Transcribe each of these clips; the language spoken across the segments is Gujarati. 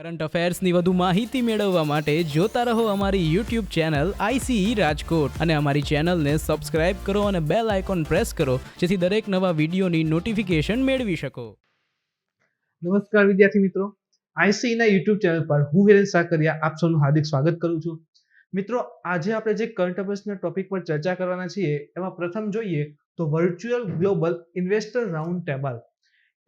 કરંટ અફેર્સની વધુ માહિતી મેળવવા માટે જોતા રહો અમારી YouTube ચેનલ ICE રાજકોટ અને અમારી ચેનલને સબસ્ક્રાઇબ કરો અને બેલ આઇકોન પ્રેસ કરો જેથી દરેક નવા વિડીયોની નોટિફિકેશન મેળવી શકો. નમસ્કાર વિદ્યાર્થી મિત્રો, ICE ના YouTube ચેનલ પર હું હિરેન સાકરિયા આપ સૌનું હાર્દિક સ્વાગત કરું છું. મિત્રો, આજે આપણે જે કરંટ અફેર્સના ટોપિક પર ચર્ચા કરવાના છીએ એમાં પ્રથમ જોઈએ તો virtual global investor round table.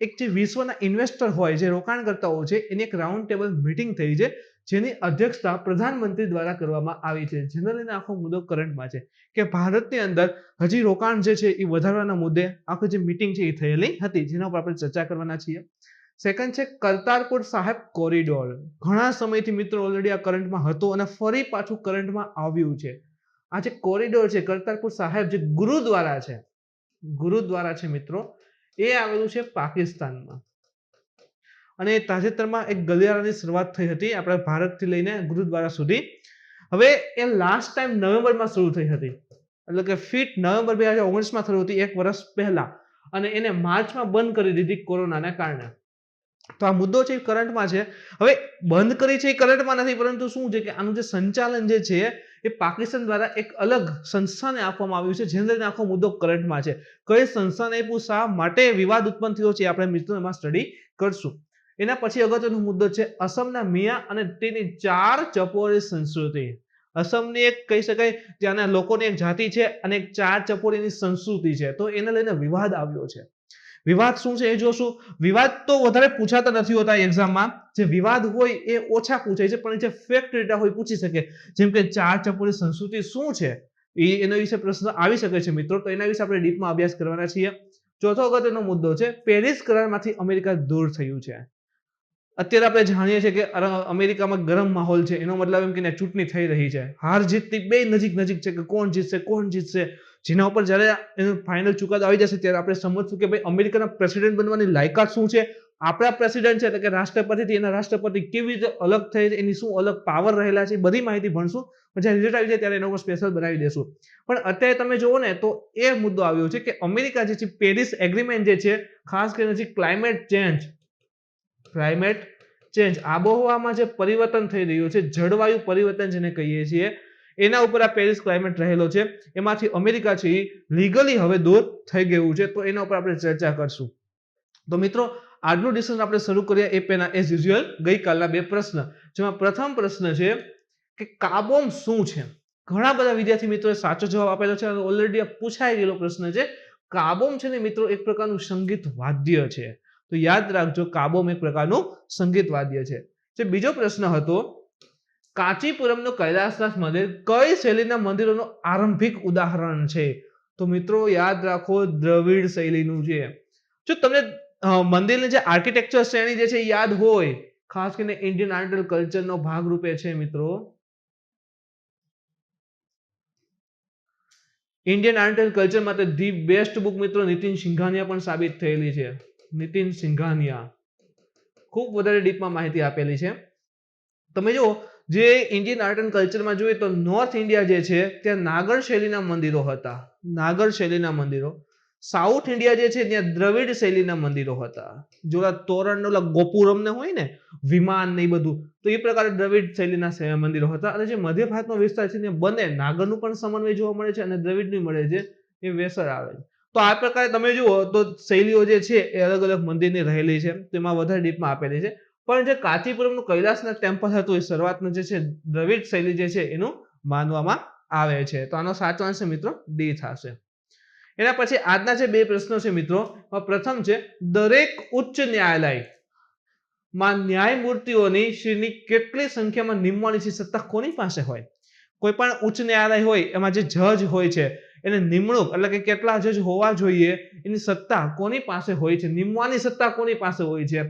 એક જે વિશ્વના ઇન્વેસ્ટર હોય, જે રોકાણકર્તાઓ છે, એની એક રાઉન્ડ ટેબલ મીટિંગ થઈ છે જેની અધ્યક્ષતા પ્રધાનમંત્રી દ્વારા કરવામાં આવી છે. જનરલી આખો મુદ્દો કરંટમાં છે કે ભારતની અંદર હજી રોકાણ જે છે એ વધારવાના મુદ્દે આખી જે મીટિંગ છે એ થયેલી હતી, જેના ઉપર આપણે ચર્ચા કરવાના છીએ. સેકન્ડ છે કરતારપુર સાહેબ કોરિડોર. ઘણા સમયથી મિત્રો ઓલરેડી આ કરંટમાં હતો અને ફરી પાછું કરંટમાં આવ્યું છે. આ જે કોરિડોર છે કરતારપુર સાહેબ, જે ગુરુદ્વારા છે મિત્રો, એ આવેલું છે પાકિસ્તાનમાં અને તાજેતરમાં એક ગલિયારાની શરૂઆત થઈ હતી આપણા ભારતથી લઈને ગુરુદ્વારા સુધી. હવે એ લાસ્ટ ટાઈમ નવેમ્બરમાં શરૂ થઈ હતી, એટલે કે 5 નવેમ્બર 2019માં થયું હતી, એક વર્ષ પહેલા, અને એને માર્ચમાં બંધ કરી દીધી કોરોનાના કારણે. તો આ મુદ્દો છે એ કરંટમાં છે. હવે બંધ કરી છે એ કરંટમાં નથી, પરંતુ શું છે કે આનું જે સંચાલન જે છે એ પાકિસ્તાન દ્વારા એક અલગ સંસ્થાને આપવામાં આવ્યું છે, જેને લઈને આખો મુદ્દો કરંટમાં છે. કઈ સંસ્થાને આપ્યું, શા માટે વિવાદ ઉત્પન્ન થયો છે, આપણે મિત્રો એમાં સ્ટડી કરશું. એના પછી અગત્યનો મુદ્દો છે અસમના મિયા અને તેની 4 ચપોરી સંસ્કૃતિ. અસમની એક કહી શકાય ત્યાંના લોકોની એક જાતિ છે અને એક 4 ચપોરીની સંસ્કૃતિ છે, તો એને લઈને વિવાદ આવ્યો છે. વિવાદ શું છે એ જોશું. વિવાદ તો વધારે પૂછાતા નથી હોતા એક્ઝામમાં, જે વિવાદ હોય એ ઓછા પૂછાય છે, પણ જે ફેક્ટ ડેટા હોય પૂછી શકે. જેમ કે 4 ચપોરી સંસ્કૃતિ શું છે, એના વિશે પ્રશ્ન આવી શકે છે મિત્રો, તો એના વિશે આપણે ડીપમાં અભ્યાસ કરવાના છીએ. ચોથો અગત્યનો મુદ્દો છે પેરિસ કરારમાંથી અમેરિકા દૂર થયું છે. અત્યારે આપણે જાણીએ છીએ કે અમેરિકામાં ગરમ માહોલ છે, એનો મતલબ એમ કે ચૂંટણી થઈ રહી છે. હાર જીતની બે નજીક છે કે કોણ જીતશે, જેના ઉપર જ્યારે એનો ફાઇનલ ચુકાદો આવી જશે ત્યારે આપણે સમજશું કે ભાઈ અમેરિકાના પ્રેસિડેન્ટ બનવાની લાયકાત શું છે, આપણા પ્રેસિડેન્ટ છે એટલે કે રાષ્ટ્રપતિથી એના રાષ્ટ્રપતિ કેવી રીતે અલગ થઈ છે, એની શું અલગ પાવર રહેલા છે, બધી માહિતી ભણશું. જ્યારે રિઝલ્ટ આવી જાય ત્યારે એનો સ્પેશિયલ બનાવી દેશું. પણ અત્યારે તમે જુઓ ને તો એ મુદ્દો આવ્યો છે કે અમેરિકા જે છે પેરિસ એગ્રીમેન્ટ જે છે, ખાસ કરીને જે ક્લાઇમેટ ચેન્જ આબોહવામાં જે પરિવર્તન થઈ રહ્યું છે, જળવાયુ પરિવર્તન જેને કહીએ છીએ, એના ઉપર આ પેરિસ ક્લાઇમેટ રહેલો છે, એમાંથી અમેરિકા છે એ લીગલી હવે દૂર થઈ ગયું છે, તો એના ઉપર આપણે ચર્ચા કરશું. તો મિત્રો, આજનું ડિસ્કશન આપણે શરૂ કરીએ એ પહેલા એઝ યુઝ્યુઅલ ગઈકાલના 2 પ્રશ્ન, જેમાં પ્રથમ પ્રશ્ન છે કે કાબોમ શું છે. ઘણા બધા વિદ્યાર્થી મિત્રોએ સાચો જવાબ આપેલો છે અને ઓલરેડી આ પૂછાઈ ગયેલો પ્રશ્ન છે. કાબોમ છે ને મિત્રો એક પ્રકારનું સંગીત વાદ્ય છે, તો યાદ રાખજો, કાબોમ એક પ્રકારનું સંગીત વાદ્ય છે. જે બીજો પ્રશ્ન હતો, કાંચીપુરમનું કૈલાસનાથ મંદિર કઈ શૈલીના મંદિરોનું આરંભિક ઉદાહરણ છે, તો મિત્રો યાદ રાખો દ્રવિડ શૈલીનું છે. જો તમને મંદિરની જે આર્કિટેક્ચર શ્રેણી જે છે યાદ હોય, ખાસ કરીને ઇન્ડિયન આર્ટ એન્ડ કલ્ચરનો ભાગરૂપે છે મિત્રો, ઇન્ડિયન આર્ટ એન્ડ કલ્ચર માટે ધી બેસ્ટ બુક મિત્રો નીતિન સિંઘાનિયા પણ સાબિત થયેલી છે. નીતિન સિંઘાનિયા ખૂબ વધારે ડીપમાં માહિતી આપેલી છે. તમે જો જે ઇન્ડિયન આર્ટ એન્ડ કલ્ચરમાં જોઈએ તો નોર્થ ઇન્ડિયા જે છે ત્યાં નાગર શૈલીના મંદિરો હતા. સાઉથ ઇન્ડિયા જે છે ત્યાં દ્રવિડ શૈલીના મંદિરો હતા. જો તોરણ ગોપુરમ ને હોય ને, વિમાન ને એ બધું, તો એ પ્રકારે દ્રવિડ શૈલીના મંદિરો હતા. અને જે મધ્ય ભારતનો વિસ્તાર છે ત્યાં બંને નાગરનું પણ સમન્વય જોવા મળે છે અને દ્રવિડનું મળે છે, એ વેસર આવે છે. તો આ પ્રકારે તમે જુઓ તો શૈલીઓ જે છે એ અલગ અલગ મંદિરની રહેલી છે, તેમાં વધારે ડીપમાં આપેલી છે. પણ જે કાંચીપુરમનું કૈલાસનાથ ટેમ્પલ હતું એ શરૂઆતનું જે છે દ્રવિડ શૈલી જે છે એનું માનવામાં આવે છે. તો આનો સાચો આન્સર મિત્રો ડી થશે. એના પછી આજના જે 2 પ્રશ્નો છે મિત્રો, પ્રથમ છે દરેક ઉચ્ચ ન્યાયાલયમાં ન્યાયમૂર્તિઓની શ્રીની કેટલી સંખ્યામાં નિમવાની સત્તા કોની પાસે હોય. કોઈ પણ ઉચ્ચ ન્યાયાલય હોય એમાં જે જજ હોય છે એને નિમણૂક એટલે કે કેટલા જજ હોવા જોઈએ એની સત્તા કોની પાસે હોય છે, નિમવાની સત્તા કોની પાસે હોય છે.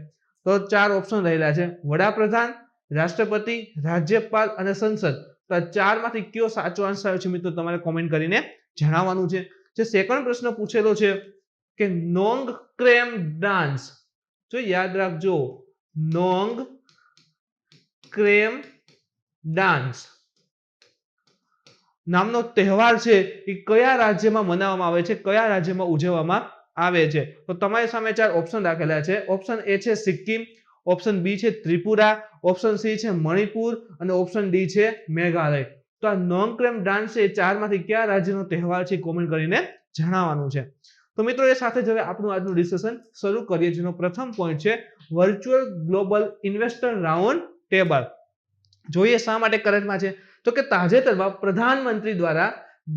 તો 4 ઓપ્શન રહેલા છે, વડાપ્રધાન, રાષ્ટ્રપતિ, રાજ્યપાલ અને સંસદ. તો 4 માંથી કયો સાચો આન્સર આવે છે મિત્રો તમારે કોમેન્ટ કરીને જણાવવાનું છે. જે સેકન્ડ પ્રશ્ન પૂછેલો છે કે નોંગ ક્રેમ ડાન્સ, જો યાદ રાખજો, નોંગ ક્રેમ ડાન્સ નામનો તહેવાર છે એ કયા રાજ્યમાં મનાવવામાં આવે છે, કયા રાજ્યમાં ઉજવવામાં આવે છે. તો તમારી સામે 4 ઓપ્શન રાખેલા છે. ઓપ્શન એ છે સિક્કિમ, ઓપ્શન બી છે ત્રિપુરા, ઓપ્શન સી છે મણિપુર અને ઓપ્શન ડી છે મેઘાલય. તો આ નોન ક્લેમ ડાન્સ છે, ચારમાંથી કયા રાજ્યનો તહેવાર છે કોમેન્ટ કરીને જણાવવાનું છે. તો મિત્રો એ સાથે જ હવે આપણું આજનું ડિસ્કશન શરૂ કરીએ, જેનો પ્રથમ પોઈન્ટ છે virtual global investor round table. જોઈએ શા માટે કરંટમાં છે, તો કે તાજેતરમાં પ્રધાનમંત્રી દ્વારા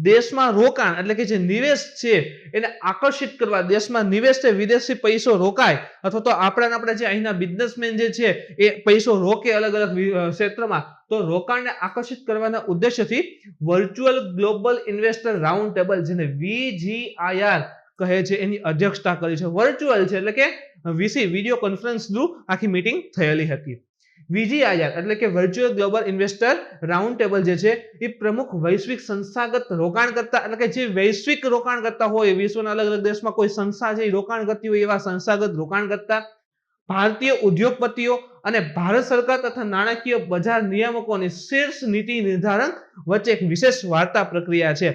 દેશમાં રોકાણ એટલે કે જે નિવેશ છે એને આકર્ષિત કરવા, દેશમાં નિવેશ છે વિદેશી પૈસો રોકાય અથવા તો આપણે જે અહીંના બિઝનેસમેન જે છે એ પૈસો રોકે અલગ અલગ ક્ષેત્રમાં, તો રોકાણને આકર્ષિત કરવાના ઉદ્દેશ્યથી virtual global investor round table, જેને VGIR કહે છે, એની અધ્યક્ષતા કરી છે. વર્ચ્યુઅલ છે એટલે કે વિડીયો કોન્ફરન્સ થ્રુ આખી મીટિંગ થયેલી હતી. VGIR એટલે કે virtual global investor round table જે છે એ પ્રમુખ વૈશ્વિક સંસ્થાગત રોકાણકર્તા એટલે કે જે વૈશ્વિક રોકાણકર્તા હોય, વિશ્વના અલગ અલગ દેશમાં કોઈ સંસ્થા છે એ રોકાણ કરતી હોય એવા સંસ્થાગત રોકાણકર્તા, ભારતીય ઉદ્યોગપતિઓ અને ભારત સરકાર તથા નાણાકીય બજાર નિયામકોની શીર્ષ નીતિ નિર્ધારણ વચ્ચે એક વિશેષ વાર્તા પ્રક્રિયા છે.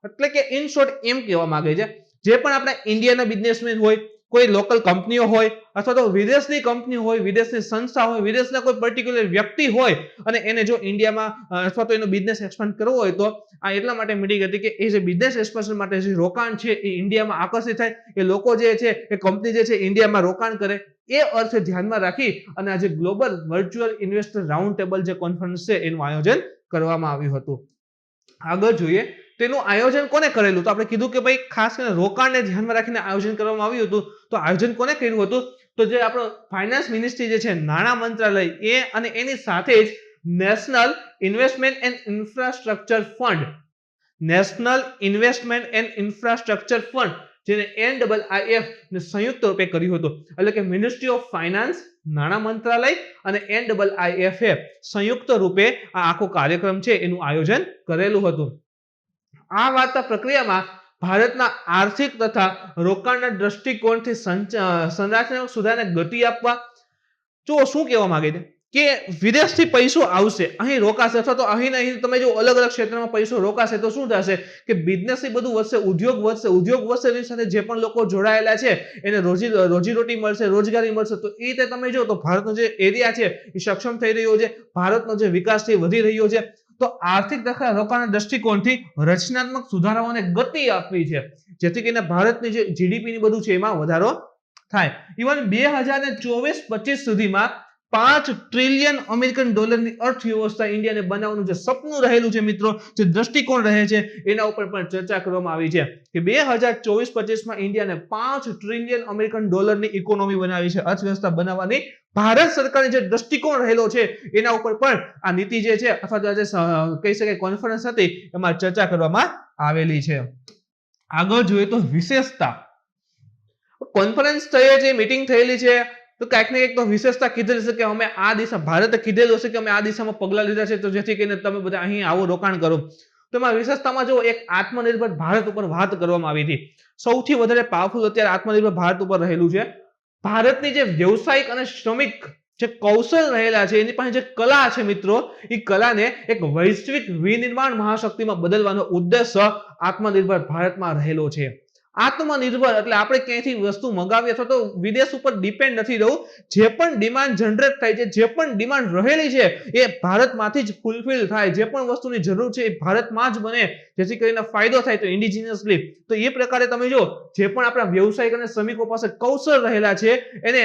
એટલે કે ઇન શોર્ટ એમ કહેવા માંગે છે, જે પણ આપણા ઇન્ડિયાના બિઝનેસમેન હોય, કોઈ લોકલ કંપનીઓ હોય અથવા તો વિદેશની કંપની હોય, વિદેશની સંસ્થા હોય, વિદેશના કોઈ પર્ટિક્યુલર વ્યક્તિ હોય અને એને જો ઇન્ડિયામાં અથવા તો એનો બિઝનેસ એક્સપાન્ડ કરવો હોય, તો આ એટલા માટે મીટિંગ હતી કે એ જે બિઝનેસ એક્સપાન્શન માટે જે રોકાણ છે એ ઇન્ડિયામાં આકર્ષિત થાય, એ લોકો જે છે એ કંપની જે છે ઇન્ડિયામાં રોકાણ કરે, એ અર્થે ધ્યાનમાં રાખી અને આજે global virtual investor round table જે કોન્ફરન્સ છે એનું આયોજન કરવામાં આવ્યું હતું. આગળ જોઈએ તેનું આયોજન કોને કરેલું, તો આપણે કીધું કે ભાઈ ખાસ કરીને રોકાણને ધ્યાનમાં રાખીને આયોજન કરવામાં આવ્યું હતું. તો આયોજન કોને કર્યું હતું, તો જે આપણો ફાઇનાન્સ મિનિસ્ટ્રી જે છે, નાણાં મંત્રાલય, એ અને એની સાથે જ national investment and infrastructure fund, national investment and infrastructure fund જેને NIIF ને સંયુક્ત રૂપે કર્યું હતું. એટલે કે મિનિસ્ટ્રી ઓફ ફાઇનાન્સ, નાણાં મંત્રાલય અને NIIF સંયુક્ત રૂપે આ આખો કાર્યક્રમ છે એનું આયોજન કરેલું હતું. આ વાર્તા પ્રક્રિયામાં ભારતના આર્થિક તથા રોકાણના દ્રષ્ટિકોણથી સંરચનાત્મક સુધારને ગતિ આપવા, જો શું કહેવા માંગે છે કે વિદેશથી પૈસો આવશે, અહીં રોકાશે અથવા તો અહીં તમે જો અલગ અલગ ક્ષેત્રમાં પૈસો રોકાશે તો શું થશે કે બિઝનેસ બધું વધશે, ઉદ્યોગ વધશે, એની સાથે જે પણ લોકો જોડાયેલા છે એને રોજીરોટી મળશે, રોજગારી મળશે. તો એ રીતે તમે જો તો ભારતનો જે એરિયા છે એ સક્ષમ થઈ રહ્યો છે, ભારતનો જે વિકાસ છે એ વધી રહ્યો છે. તો આર્થિક તથા રોકાણના દ્રષ્ટિકોણથી રચનાત્મક સુધારાઓને ગતિ આપવી છે, જેથી કરીને ભારતની જે GDP ની બધું છે એમાં વધારો થાય. ઇવન 2024-25 સુધીમાં 5 ટ્રિલિયન અમેરિકન ડોલરની અર્થવ્યવસ્થા ઇન્ડિયાને બનાવવાનું જે સપનું રહેલું છે મિત્રો, જે દ્રષ્ટિકોણ રહે છે એના ઉપર પણ ચર્ચા કરવામાં આવી છે કે 2024-25માં ઇન્ડિયાને 5 ટ્રિલિયન અમેરિકન ડોલરની ઇકોનોમી બનાવી છે, અર્થવ્યવસ્થા બનાવવાની ભારત સરકારની જે દ્રષ્ટિકોણ રહેલો છે એના ઉપર પણ આ નીતિ જે છે અથવા તો જે કહી શકાય કોન્ફરન્સ હતી એમાં ચર્ચા કરવામાં આવેલી છે. આગળ જોઈએ તો વિશેષતા, કોન્ફરન્સ થઈ છે, મીટિંગ થયેલી છે, તો કંઈક ને કંઈક તો વિશેષતા કીધેલી છે કે અમે આ દિશા, ભારતે કીધેલું છે કે અમે આ દિશામાં પગલા લીધા છે, તો જેથી કરીને તમે બધા અહીં આવો રોકાણ કરો. તો એમાં વિશેષતામાં જો એક આત્મનિર્ભર ભારત ઉપર વાત કરવામાં આવી હતી. સૌથી વધારે પાવરફુલ અત્યારે આત્મનિર્ભર ભારત ઉપર રહેલું છે. ભારતની જે વ્યવસાયિક અને શ્રમિક જે કૌશલ રહેલા છે, એની પાસે જે કલા છે મિત્રો, એ કલાને એક વૈશ્વિક વિનિર્માણ મહાશક્તિમાં બદલવાનો ઉદ્દેશ્ય આત્મનિર્ભર ભારતમાં રહેલો છે. આત્મનિર્ભર એટલે આપણે ક્યાંયથી વસ્તુ મંગાવીએ અથવા તો વિદેશ ઉપર ડિપેન્ડ નથી રહેવું, જે પણ ડિમાન્ડ જનરેટ થાય છે, જે પણ ડિમાન્ડ રહેલી છે એ ભારતમાંથી જ ફૂલફિલ થાય, જે પણ વસ્તુની જરૂર છે એ ભારતમાં જ બને, જેથી કરીને ફાયદો થાય તો ઇન્ડિજિનિયસલી. તો એ પ્રકારે તમે જો જે પણ આપણા વ્યવસાયિક અને શ્રમિકો પાસે કૌશલ રહેલા છે એને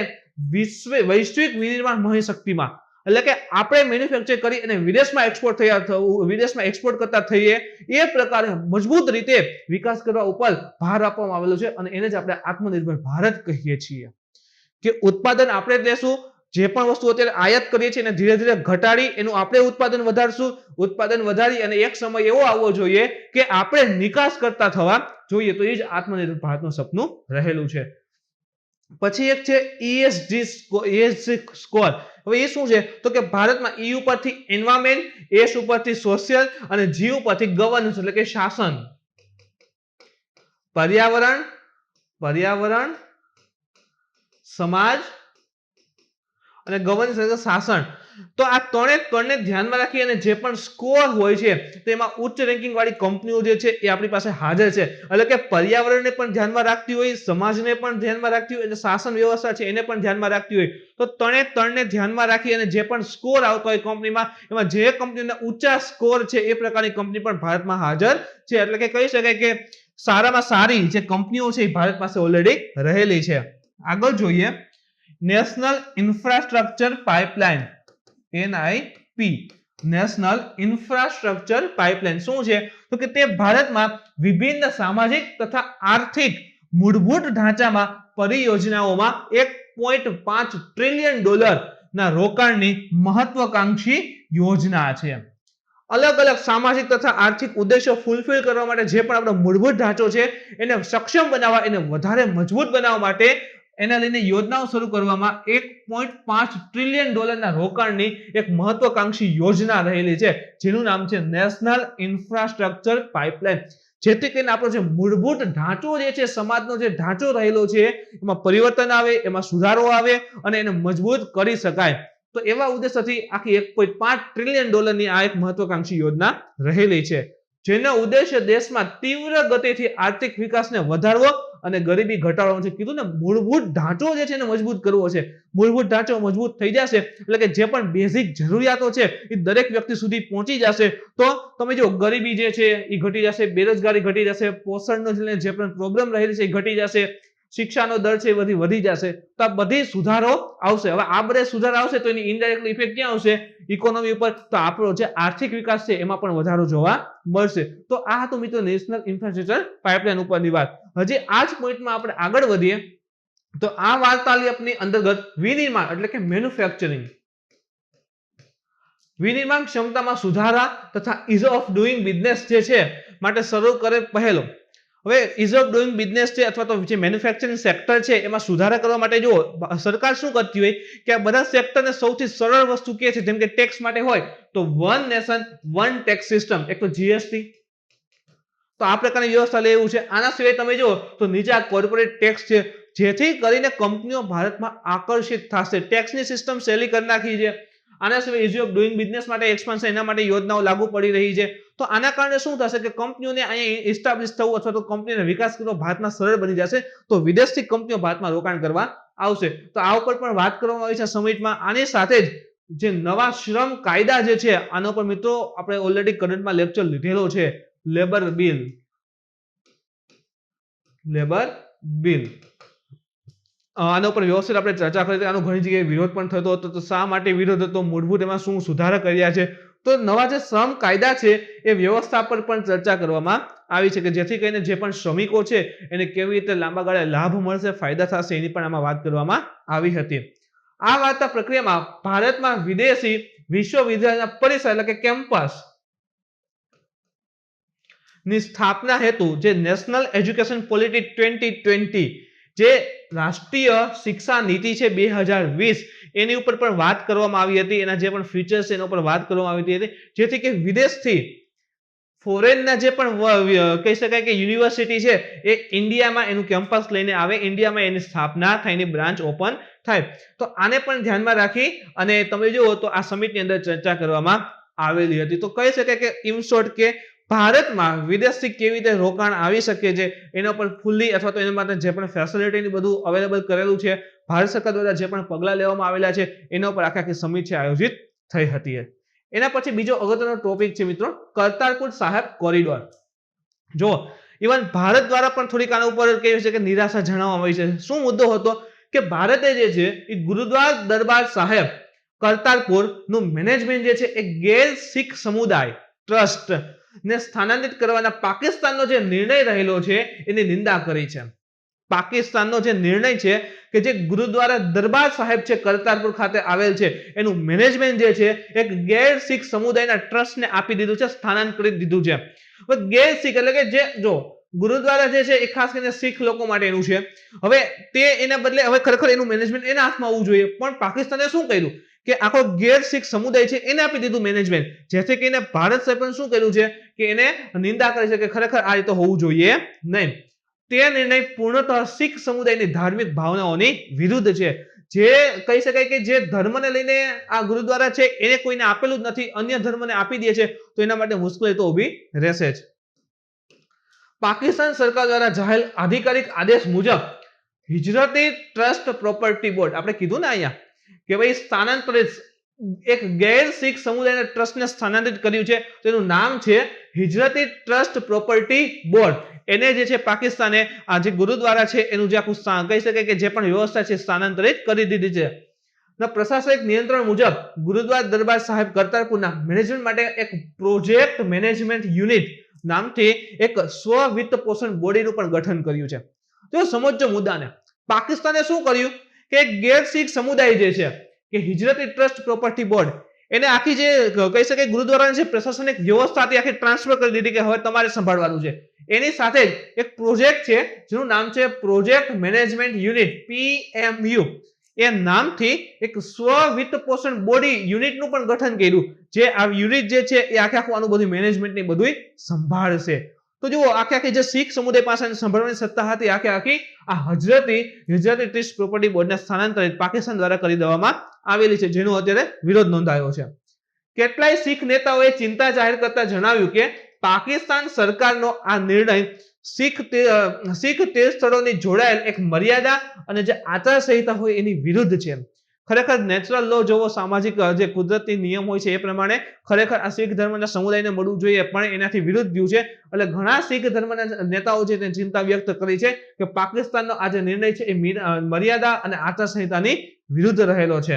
વૈશ્વિક વિનિર્માણ મહાશક્તિમાં, એટલે કે આપણે મેન્યુફેક્ચર કરી અને વિદેશમાં એક્સપોર્ટ કરતા થઈએ, એ પ્રકારે મજબૂત રીતે વિકાસ કરવા ઉપર ભાર આપવામાં આવેલો છે અને એને જ આપણે આત્મનિર્ભર ભારત કહીએ છીએ. કે ઉત્પાદન આપણે જ લેશું, જે પણ વસ્તુ અત્યારે આયાત કરીએ છીએ એને ધીરે ધીરે ઘટાડી એનું આપણે ઉત્પાદન વધારશું, ઉત્પાદન વધારી અને એક સમય એવો આવવો જોઈએ કે આપણે નિકાસ કરતા થવા જોઈએ. તો એ જ આત્મનિર્ભર ભારતનું સપનું રહેલું છે. પછી એક છે ESG સ્કોર. હવે એ શું છે તો કે ભારતમાં E ઉપરથી એન્વાયરમેન્ટ, S ઉપરથી સોશિયલ અને G ઉપરથી ગવર્નન્સ એટલે કે શાસન, પર્યાવરણ, સમાજ અને ગવર્નન્સ એટલે શાસન. તો આ ત્રણને ધ્યાનમાં રાખી અને જે પણ સ્કોર હોય છે તેમાં ઉચ્ચ રેન્કિંગ વાળી કંપનીઓ જે છે એ આપણી પાસે હાજર છે. એટલે કે પર્યાવરણને પણ ધ્યાનમાં રાખતી હોય, સમાજને પણ ધ્યાનમાં રાખતી હોય અને શાસન વ્યવસ્થા છે એને પણ ધ્યાનમાં રાખતી હોય. તો ત્રણને ધ્યાનમાં રાખી અને જે પણ સ્કોર આવતો હોય કંપનીમાં, એમાં જે કંપનીના ઊંચા સ્કોર છે એ પ્રકારની કંપની પણ ભારતમાં હાજર છે. એટલે કે કહી શકાય કે સારામાં સારી જે કંપનીઓ છે એ ભારત પાસે ઓલરેડી રહેલી છે. આગળ જોઈએ national infrastructure pipeline, NIP, national infrastructure pipeline શું છે? તો કે તે ભારતમાં વિભિન્ન સામાજિક તથા આર્થિક મૂળભૂત ઢાંચામાં પરિયોજનાઓમાં $1.5 ટ્રિલિયન ના રોકાણની મહત્વાકાંક્ષી યોજના છે. અલગ અલગ સામાજિક તથા આર્થિક ઉદ્દેશો ફૂલફિલ કરવા માટે જે પણ આપણો મૂળભૂત ઢાંચો છે એને સક્ષમ બનાવવા, એને વધારે મજબૂત બનાવવા માટે એના લઈને યોજનાઓ શરૂ કરવામાં $1.5 ટ્રિલિયન ના રોકાણની એક મહત્વાકાંક્ષી યોજના રહેલી છે, જેનું નામ છે નેશનલ ઇન્ફ્રાસ્ટ્રક્ચર પાઇપલાઇન. જેથી કરીને આપણો જે મૂળભૂત ઢાંચો જે છે, સમાજનો જે ઢાંચો રહેલો છે એમાં પરિવર્તન આવે, એમાં સુધારો આવે અને એને મજબૂત કરી શકાય. તો એવા ઉદ્દેશથી આખી $1.5 ટ્રિલિયન ની આ એક મહત્વાકાંક્ષી યોજના રહેલી છે, જેનો ઉદ્દેશ્ય દેશમાં તીવ્ર ગતિથી આર્થિક વિકાસને વધારવો અને ગરીબી ઘટાડવાનો છે. કીધું ને, મૂળભૂત ઢાંચો જે છે એને મજબૂત કરવો છે. મૂળભૂત ઢાંચો મજબૂત થઈ જશે એટલે કે જે પણ બેઝિક જરૂરિયાતો છે એ દરેક વ્યક્તિ સુધી પહોંચી જશે. તો તમે જો ગરીબી જે છે એ ઘટી જશે, બેરોજગારી ઘટી જશે, પોષણનો જે પણ પ્રોબ્લેમ રહેલી છે એ ઘટી જશે, શિક્ષાનો દર છે એ વધી જશે. તો આ બધી સુધારો આવશે. હવે આ બધા સુધારો આવશે તો એની ઇનડાયરેક્ટ ઇફેક્ટ ક્યાં આવશે? ઇકોનોમી ઉપર. તો આપણો જે આર્થિક વિકાસ છે એમાં પણ વધારો જોવા મળશે. તો આ હતું મિત્રો નેશનલ ઇન્ફ્રાસ્ટ્રક્ચર પાઇપલાઇન ઉપરની વાત. હજી આ જ પોઈન્ટમાં આપણે આગળ વધીએ તો આ વાર્તાલાપની અંતર્ગત વિનિર્માણ એટલે કે મેન્યુફેક્ચરિંગ, વિનિર્માણ ક્ષમતામાં સુધારા તથા ઇઝ ઓફ ડુઇંગ બિઝનેસ જે છે માટે શરૂ કરે પહેલો. હવે ઇઝ ઓફ ડુઇંગ બિઝનેસ છે અથવા તો જે મેન્યુફેક્ચરિંગ સેક્ટર છે એમાં સુધારા કરવા માટે જો સરકાર શું કરતી હોય કે આ બધા સેક્ટરને સૌથી સરળ વસ્તુ કે છે, જેમ કે ટેક્સ માટે હોય તો one nation one tax system, એક તો જીએસટી. તો આ પ્રકારની વ્યવસ્થા લેવું છે. આના સિવાય તમે જો તો નીચે આ કોર્પોરેટ ટેક્સ છે, જેથી કરીને કંપનીઓ ભારતમાં આકર્ષિત થશે. ટેક્સની સિસ્ટમ સહેલી કરી નાખી છે. આના સિવાય ઇઝ ઓફ ડુઇંગ બિઝનેસ માટે એક્સપાન્શન, એના માટે યોજનાઓ લાગુ પડી રહી છે. તો આના કારણે શું થશે કે કંપનીઓને અહીંયા એસ્ટાબ્લિશ થવું અથવા તો કંપનીનો વિકાસ કરવો ભારતમાં સરળ બની જશે. તો વિદેશથી કંપનીઓ ભારતમાં રોકાણ કરવા આવશે. તો આ ઉપર પણ વાત કરવામાં આવી છે સમિટમાં. આની સાથે જ જે નવા શ્રમ કાયદા જે છે આના પર મિત્રો આપણે ઓલરેડી કરંટમાં લેક્ચર લીધેલો છે, લેબર બિલ. આના ઉપર વ્યવસ્થિત આપણે ચર્ચા કરી. આનો ઘણી જગ્યાએ વિરોધ પણ થતો હતો. તો શા માટે વિરોધ હતો, મૂળભૂત એમાં શું સુધારા કર્યા છે, તો નવા જે શ્રમ કાયદા છે એ વ્યવસ્થા પર પણ ચર્ચા કરવામાં આવી છે કે જેથી કરીને જે પણ શ્રમિકો છે એને કેવી રીતે લાંબા ગાળે લાભ મળશે, ફાયદા થશે, એની પણ આમાં વાત કરવામાં આવી હતી. આ વાર્તા પ્રક્રિયામાં ભારતમાં વિદેશી વિશ્વવિદ્યાલયના પરિસર એટલે કે કેમ્પસ ની સ્થાપના હેતુ જે નેશનલ એજ્યુકેશન પોલિસી 2020 જે રાષ્ટ્રીય શિક્ષા નીતિ છે 2020 એની ઉપર પણ વાત કરવામાં આવી હતી. એના જે પણ ફીચર્સ છે એના ઉપર વાત કરવામાં આવી હતી, જેથી કે વિદેશથી ફોરેનના જે પણ કહી શકાય કે યુનિવર્સિટી છે એ ઇન્ડિયામાં એનું કેમ્પસ લઈને આવે, ઇન્ડિયામાં એની સ્થાપના થાય, એની બ્રાન્ચ ઓપન થાય. તો આને પણ ધ્યાનમાં રાખી અને તમે જુઓ તો આ સમિટની અંદર ચર્ચા કરવામાં આવેલી હતી. તો કહી શકાય કે ઇન શોર્ટ કે ભારતમાં વિદેશથી કેવી રીતે રોકાણ આવી શકે છે એના પર ફૂલ્લી અથવા તો એના માટે જે પણ ફેસિલિટી બધું અવેલેબલ કરેલું છે, ભારત સરકાર દ્વારા જે પણ પગલાં લેવામાં આવેલા છે એના ઉપર આખી સમિટ છે આયોજિત થઈ હતી. એના પછી બીજો અગત્યનો ટોપિક છે મિત્રો કરતારપુર સાહેબ કોરિડોર. જો ઇવન ભારત દ્વારા પણ થોડીક આના ઉપર કહ્યું છે કે નિરાશા જણાવવામાં આવી છે. શું મુદ્દો હતો કે ભારતે જે છે એ ગુરુદ્વારા દરબાર સાહેબ કરતારપુર નું મેનેજમેન્ટ જે છે એ ગેર શીખ સમુદાય ટ્રસ્ટ ને સ્થાનાંતરિત કરવાના પાકિસ્તાનનો જે નિર્ણય રહેલો છે એની નિંદા કરી છે. પાકિસ્તાનનો જે નિર્ણય છે કે જે ગુરુદ્વારા દરબાર સાહેબ છે કરતારપુર ખાતે આવેલ છે એનું મેનેજમેન્ટ જે છે એક ગેર શીખ સમુદાયના ટ્રસ્ટને આપી દીધું છે, સ્થાનાંતરિત કરી દીધું છે. ગેર શીખ એટલે કે જે જો ગુરુદ્વારા જે છે એ ખાસ કરીને શીખ લોકો માટેનું છે. હવે તે એના બદલે હવે ખરેખર એનું મેનેજમેન્ટ એના હાથમાં આવવું જોઈએ, પણ પાકિસ્તાને શું કર્યું કે આખો ગેર શીખ સમુદાય છે એને આપી દીધું મેનેજમેન્ટ, જેથી કરીને ભારત સરકારે શું કર્યું છે કે એને નિંદા કરી છે કે ખરેખર આ રીતે હોવું જોઈએ નહીં. તે નિર્ણય પૂર્ણતઃ શીખ સમુદાયની ધાર્મિક ભાવનાઓની વિરુદ્ધ છે. જે કહી શકાય કે જે ધર્મને લઈને આ ગુરુદ્વારા છે એને કોઈને આપેલું જ નથી, અન્ય ધર્મને આપી દે છે તો એના માટે મુશ્કેલી તો ઊભી રહેશે જ. પાકિસ્તાન સરકાર દ્વારા જાહેર આધિકારિક આદેશ મુજબ હિજરતી ટ્રસ્ટ પ્રોપર્ટી બોર્ડ, આપણે કીધું ને અહીંયા કે ભાઈ સ્થાનાંતરિત એક ગેર શીખ સમુદાયના ટ્રસ્ટને સ્થાનાંતરિત કર્યું છે, તેનું નામ છે હિજરતી ટ્રસ્ટ પ્રોપર્ટી બોર્ડ. એને જે છે પાકિસ્તાને આ જે ગુરુદ્વારા છે એનું જે આખું કહી શકાય કે જે પણ વ્યવસ્થા છે સ્થાનાંતરિત કરી દીધી છે. પ્રશાસનિક નિયંત્રણ મુજબ ગુરુદ્વારા દરબાર સાહેબ કરતારપુરના મેનેજમેન્ટ માટે એક પ્રોજેક્ટ મેનેજમેન્ટ યુનિટ નામથી એક સ્વ વિત્ત પોષણ બોડીનું પણ ગઠન કર્યું છે. તો સમજો મુદ્દાને, પાકિસ્તાને શું કર્યું કે ગેર શીખ સમુદાય જે છે કે હિજરતી ટ્રસ્ટ પ્રોપર્ટી બોર્ડ એને આખી જે કહી શકાય ગુરુદ્વારાની જે પ્રશાસનિક વ્યવસ્થા હતી આખી ટ્રાન્સફર કરી દીધી કે હવે તમારે સંભાળવાનું છે. એની સાથે જ એક પ્રોજેક્ટ છે જેનું નામ છે પ્રોજેક્ટ મેનેજમેન્ટ યુનિટ PMU. એ નામથી એક સ્વ વિત્ત પોષણ બોડી યુનિટનું પણ ગઠન કર્યું, જે આ યુનિટ જે છે એ આખું આનું બધું મેનેજમેન્ટની બધું સંભાળશે. તો જુઓ આખી જે શીખ સમુદાય પાસે સંભાળવાની સત્તા હતી આખી આ હિજરતી ટ્રસ્ટ પ્રોપર્ટી બોર્ડને સ્થાનાંતરિત પાકિસ્તાન દ્વારા કરી દેવામાં આવેલી છે, જેનો અત્યારે વિરોધ નોંધાયો છે. કેટલાય શીખ નેતાઓએ ચિંતા જાહેર કરતા જણાવ્યું કે પાકિસ્તાન સરકારનો આ નિર્ણય શીખ તીર્થ સ્થળોની જોડાયેલ એક મર્યાદા અને જે આચાર સંહિતા હોય એની વિરુદ્ધ છે. ખરેખર નેચરલ લો જેવો સામાજિક જે કુદરતી નિયમ હોય છે એ પ્રમાણે ખરેખર આ શીખ ધર્મના સમુદાયને મળવું જોઈએ, પણ એનાથી વિરુદ્ધ ગયું છે. એટલે ઘણા શીખ ધર્મના નેતાઓ છે તે ચિંતા વ્યક્ત કરી છે કે પાકિસ્તાનનો આ જે નિર્ણય છે એ મર્યાદા અને આચાર સંહિતાની વિરુદ્ધ રહેલો છે.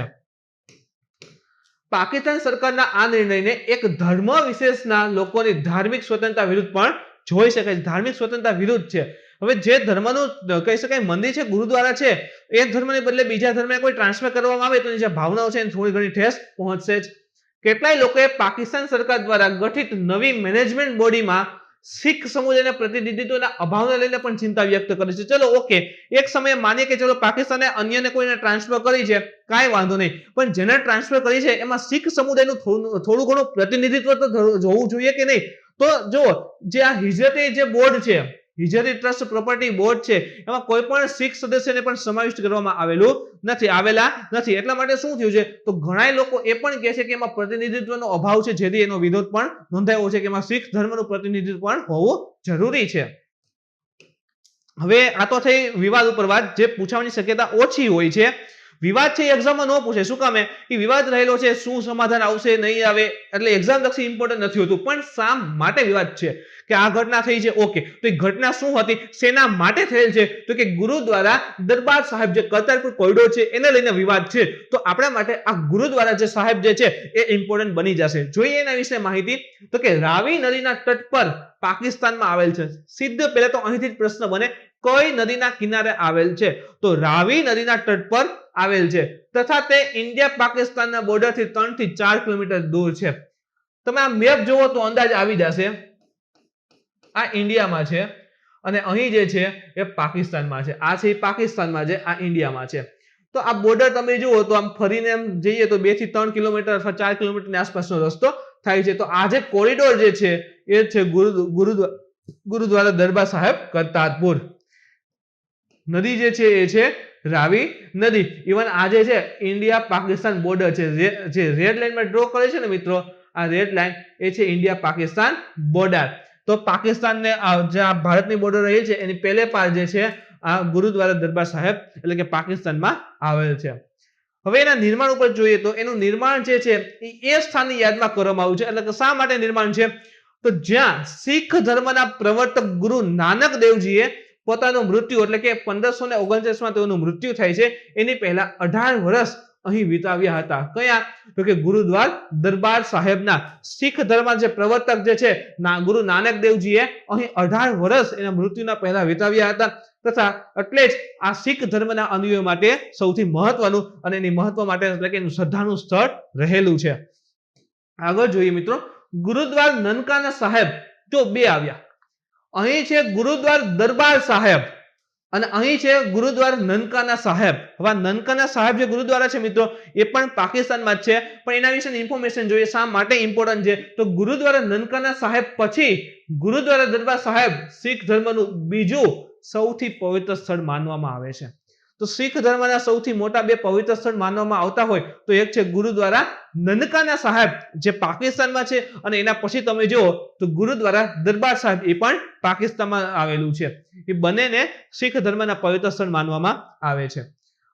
પાકિસ્તાન સરકારના આ નિર્ણયને એક ધર્મ વિશેષના લોકોની ધાર્મિક સ્વતંત્રતા વિરુદ્ધ પણ જોઈ શકાય. ધાર્મિક સ્વતંત્રતા વિરુદ્ધ છે. હવે જે ધર્મનું કહી શકાય મંદિર છે, ગુરુદ્વારા છે, એ ધર્મને બદલે બીજા ધર્મને કોઈ ટ્રાન્સફર કરવામાં આવે તો જે ભાવનાઓ છે એને થોડી ઘણી ઠેસ પહોંચશે જ. કેટલાય લોકોએ પાકિસ્તાન સરકાર દ્વારા ગઠિત નવી મેનેજમેન્ટ બોડીમાં શીખ સમુદાયના પ્રતિનિધિત્વના અભાવને લઈને પણ ચિંતા વ્યક્ત કરી છે. ચલો ઓકે, એક સમયે માનીએ કે ચલો પાકિસ્તાને અન્યને કોઈને ટ્રાન્સફર કરી છે, કાંઈ વાંધો નહીં, પણ જેને ટ્રાન્સફર કરી છે એમાં શીખ સમુદાયનું થોડું ઘણું પ્રતિનિધિત્વ તો જોવું જોઈએ કે નહીં. તો જો જે આ હિજરતી જે બોર્ડ છે, હિજરતી ટ્રસ્ટ પ્રોપર્ટી બોર્ડ છે, એમાં કોઈ પણ શીખ સદસ્યને પણ સમાવિષ્ટ કરવામાં આવેલા નથી. એટલા માટે શું થયું છે તો ઘણા લોકો એ પણ કહે છે કે એમાં પ્રતિનિધિત્વનો અભાવ છે, જેથી એનો વિરોધ પણ નોંધાયો છે કે એમાં શીખ ધર્મનું પ્રતિનિધિત્વ પણ હોવું જરૂરી છે. હવે આ તો થઈ વિવાદ ઉપર વાત, જે પૂછવાની શક્યતા ઓછી હોય છે. વિવાદ છે એક્ઝામમાં ન પૂછે, શું કામે? એ વિવાદ રહેલો છે, શું સમાધાન આવશે નહીં આવે, એટલે એક્ઝામ લક્ષી ઇમ્પોર્ટન્ટ નથી હોતું. પણ શા માટે વિવાદ છે કે આ ઘટના થઈ છે, ઓકે, તો એ ઘટના શું હતી, શેના માટે થયેલ છે? તો કે ગુરુદ્વારા દરબાર સાહેબ જે કરતારપુર કોરિડોર છે એને લઈને વિવાદ છે. તો આપણા માટે આ ગુરુદ્વારા જે સાહેબ જે છે એ ઇમ્પોર્ટન્ટ બની જશે. જોઈએ એના વિશે માહિતી. તો કે રાવી નદીના તટ પર પાકિસ્તાનમાં આવેલ છે. સીધો પહેલા તો અહીંથી જ પ્રશ્ન બને, કઈ નદીના કિનારે આવેલ છે? તો રાવી નદીના તટ પર આવેલ છે, તથા તે ઇન્ડિયા પાકિસ્તાનના બોર્ડરથી 3 થી 4 કિલોમીટર દૂર છે. તમે આ મેપ જોવો તો અંદાજ આવી જશે. આ ઇન્ડિયામાં છે અને અહીં જે છે એ પાકિસ્તાનમાં છે. આ છે પાકિસ્તાનમાં છે, આ ઇન્ડિયામાં છે. તો આ બોર્ડર તમે જુઓ તો આમ ફરીને એમ જઈએ તો 2 થી 3 કિલોમીટર અથવા 4 કિલોમીટરની આસપાસનો રસ્તો થાય છે. તો આ જે કોરિડોર જે છે એ છે ગુરુદ્વારા દરબાર સાહેબ કરતારપુર. નદી જે છે એ છે રાવી નદી. ઇવન આ જે છે ઇન્ડિયા પાકિસ્તાન બોર્ડર છે, જે રેડ લાઇનમાં ડ્રો કરે છે ને મિત્રો, આ રેડ લાઇન એ છે ઇન્ડિયા પાકિસ્તાન બોર્ડર. તો પાકિસ્તાનને જે આ ભારતની બોર્ડર રહી છે એની પહેલે પાર જે છે આ ગુરુદ્વારા દરબાર સાહેબ એટલે કે પાકિસ્તાનમાં આવેલ છે. હવે એના નિર્માણ ઉપર જોઈએ તો એનું નિર્માણ જે છે એ સ્થાનની યાદમાં કરવામાં આવ્યું છે. એટલે કે શા માટે નિર્માણ છે? તો જ્યાં શીખ ધર્મના પ્રવર્તક ગુરુ નાનક દેવજીએ પોતાનું મૃત્યુ એટલે કે 1539માં તેઓનું મૃત્યુ થાય છે, એની પહેલા 18 વર્ષ અહીં વિતાવ્યા હતા. કયા? તો કે ગુરુદ્વાર દરબાર સાહેબના શીખ ધર્મના જે પ્રવર્તક જે છે ગુરુ નાનક દેવજીએ અહીં 18 વર્ષ એના મૃત્યુના પહેલા વિતાવ્યા હતા. તથા એટલે જ આ શીખ ધર્મના અનુયાયીઓ માટે સૌથી મહત્વનું અને એની મહત્વ માટે એટલે કે એનું શ્રદ્ધાનું સ્થળ રહેલું છે. આગળ જોઈએ મિત્રો, ગુરુદ્વાર નનકાના સાહેબ જો બે આવ્યા. અહીં છે ગુરુદ્વાર દરબાર સાહેબ અને અહીં છે ગુરુદ્વાર નનકાના સાહેબ. હવે નનકાના સાહેબ જે ગુરુદ્વારા છે મિત્રો એ પણ પાકિસ્તાનમાં જ છે, પણ એના વિશે ઇન્ફોર્મેશન જોઈએ શા માટે ઇમ્પોર્ટન્ટ છે. તો ગુરુદ્વારા નનકાના સાહેબ પછી ગુરુદ્વારા દરબાર સાહેબ શીખ ધર્મનું બીજું સૌથી પવિત્ર સ્થળ માનવામાં આવે છે. તો શીખ ધર્મના સૌથી મોટા બે પવિત્ર સ્થળ માનવામાં આવતા હોય તો એક છે ગુરુદ્વારા નનકાના સાહેબ જે પાકિસ્તાનમાં છે, અને એના પછી તમે જુઓ તો ગુરુદ્વારા દરબાર સાહેબ એ પણ પાકિસ્તાનમાં આવેલું છે. એ બંનેને શીખ ધર્મના પવિત્ર સ્થળ માનવામાં આવે છે.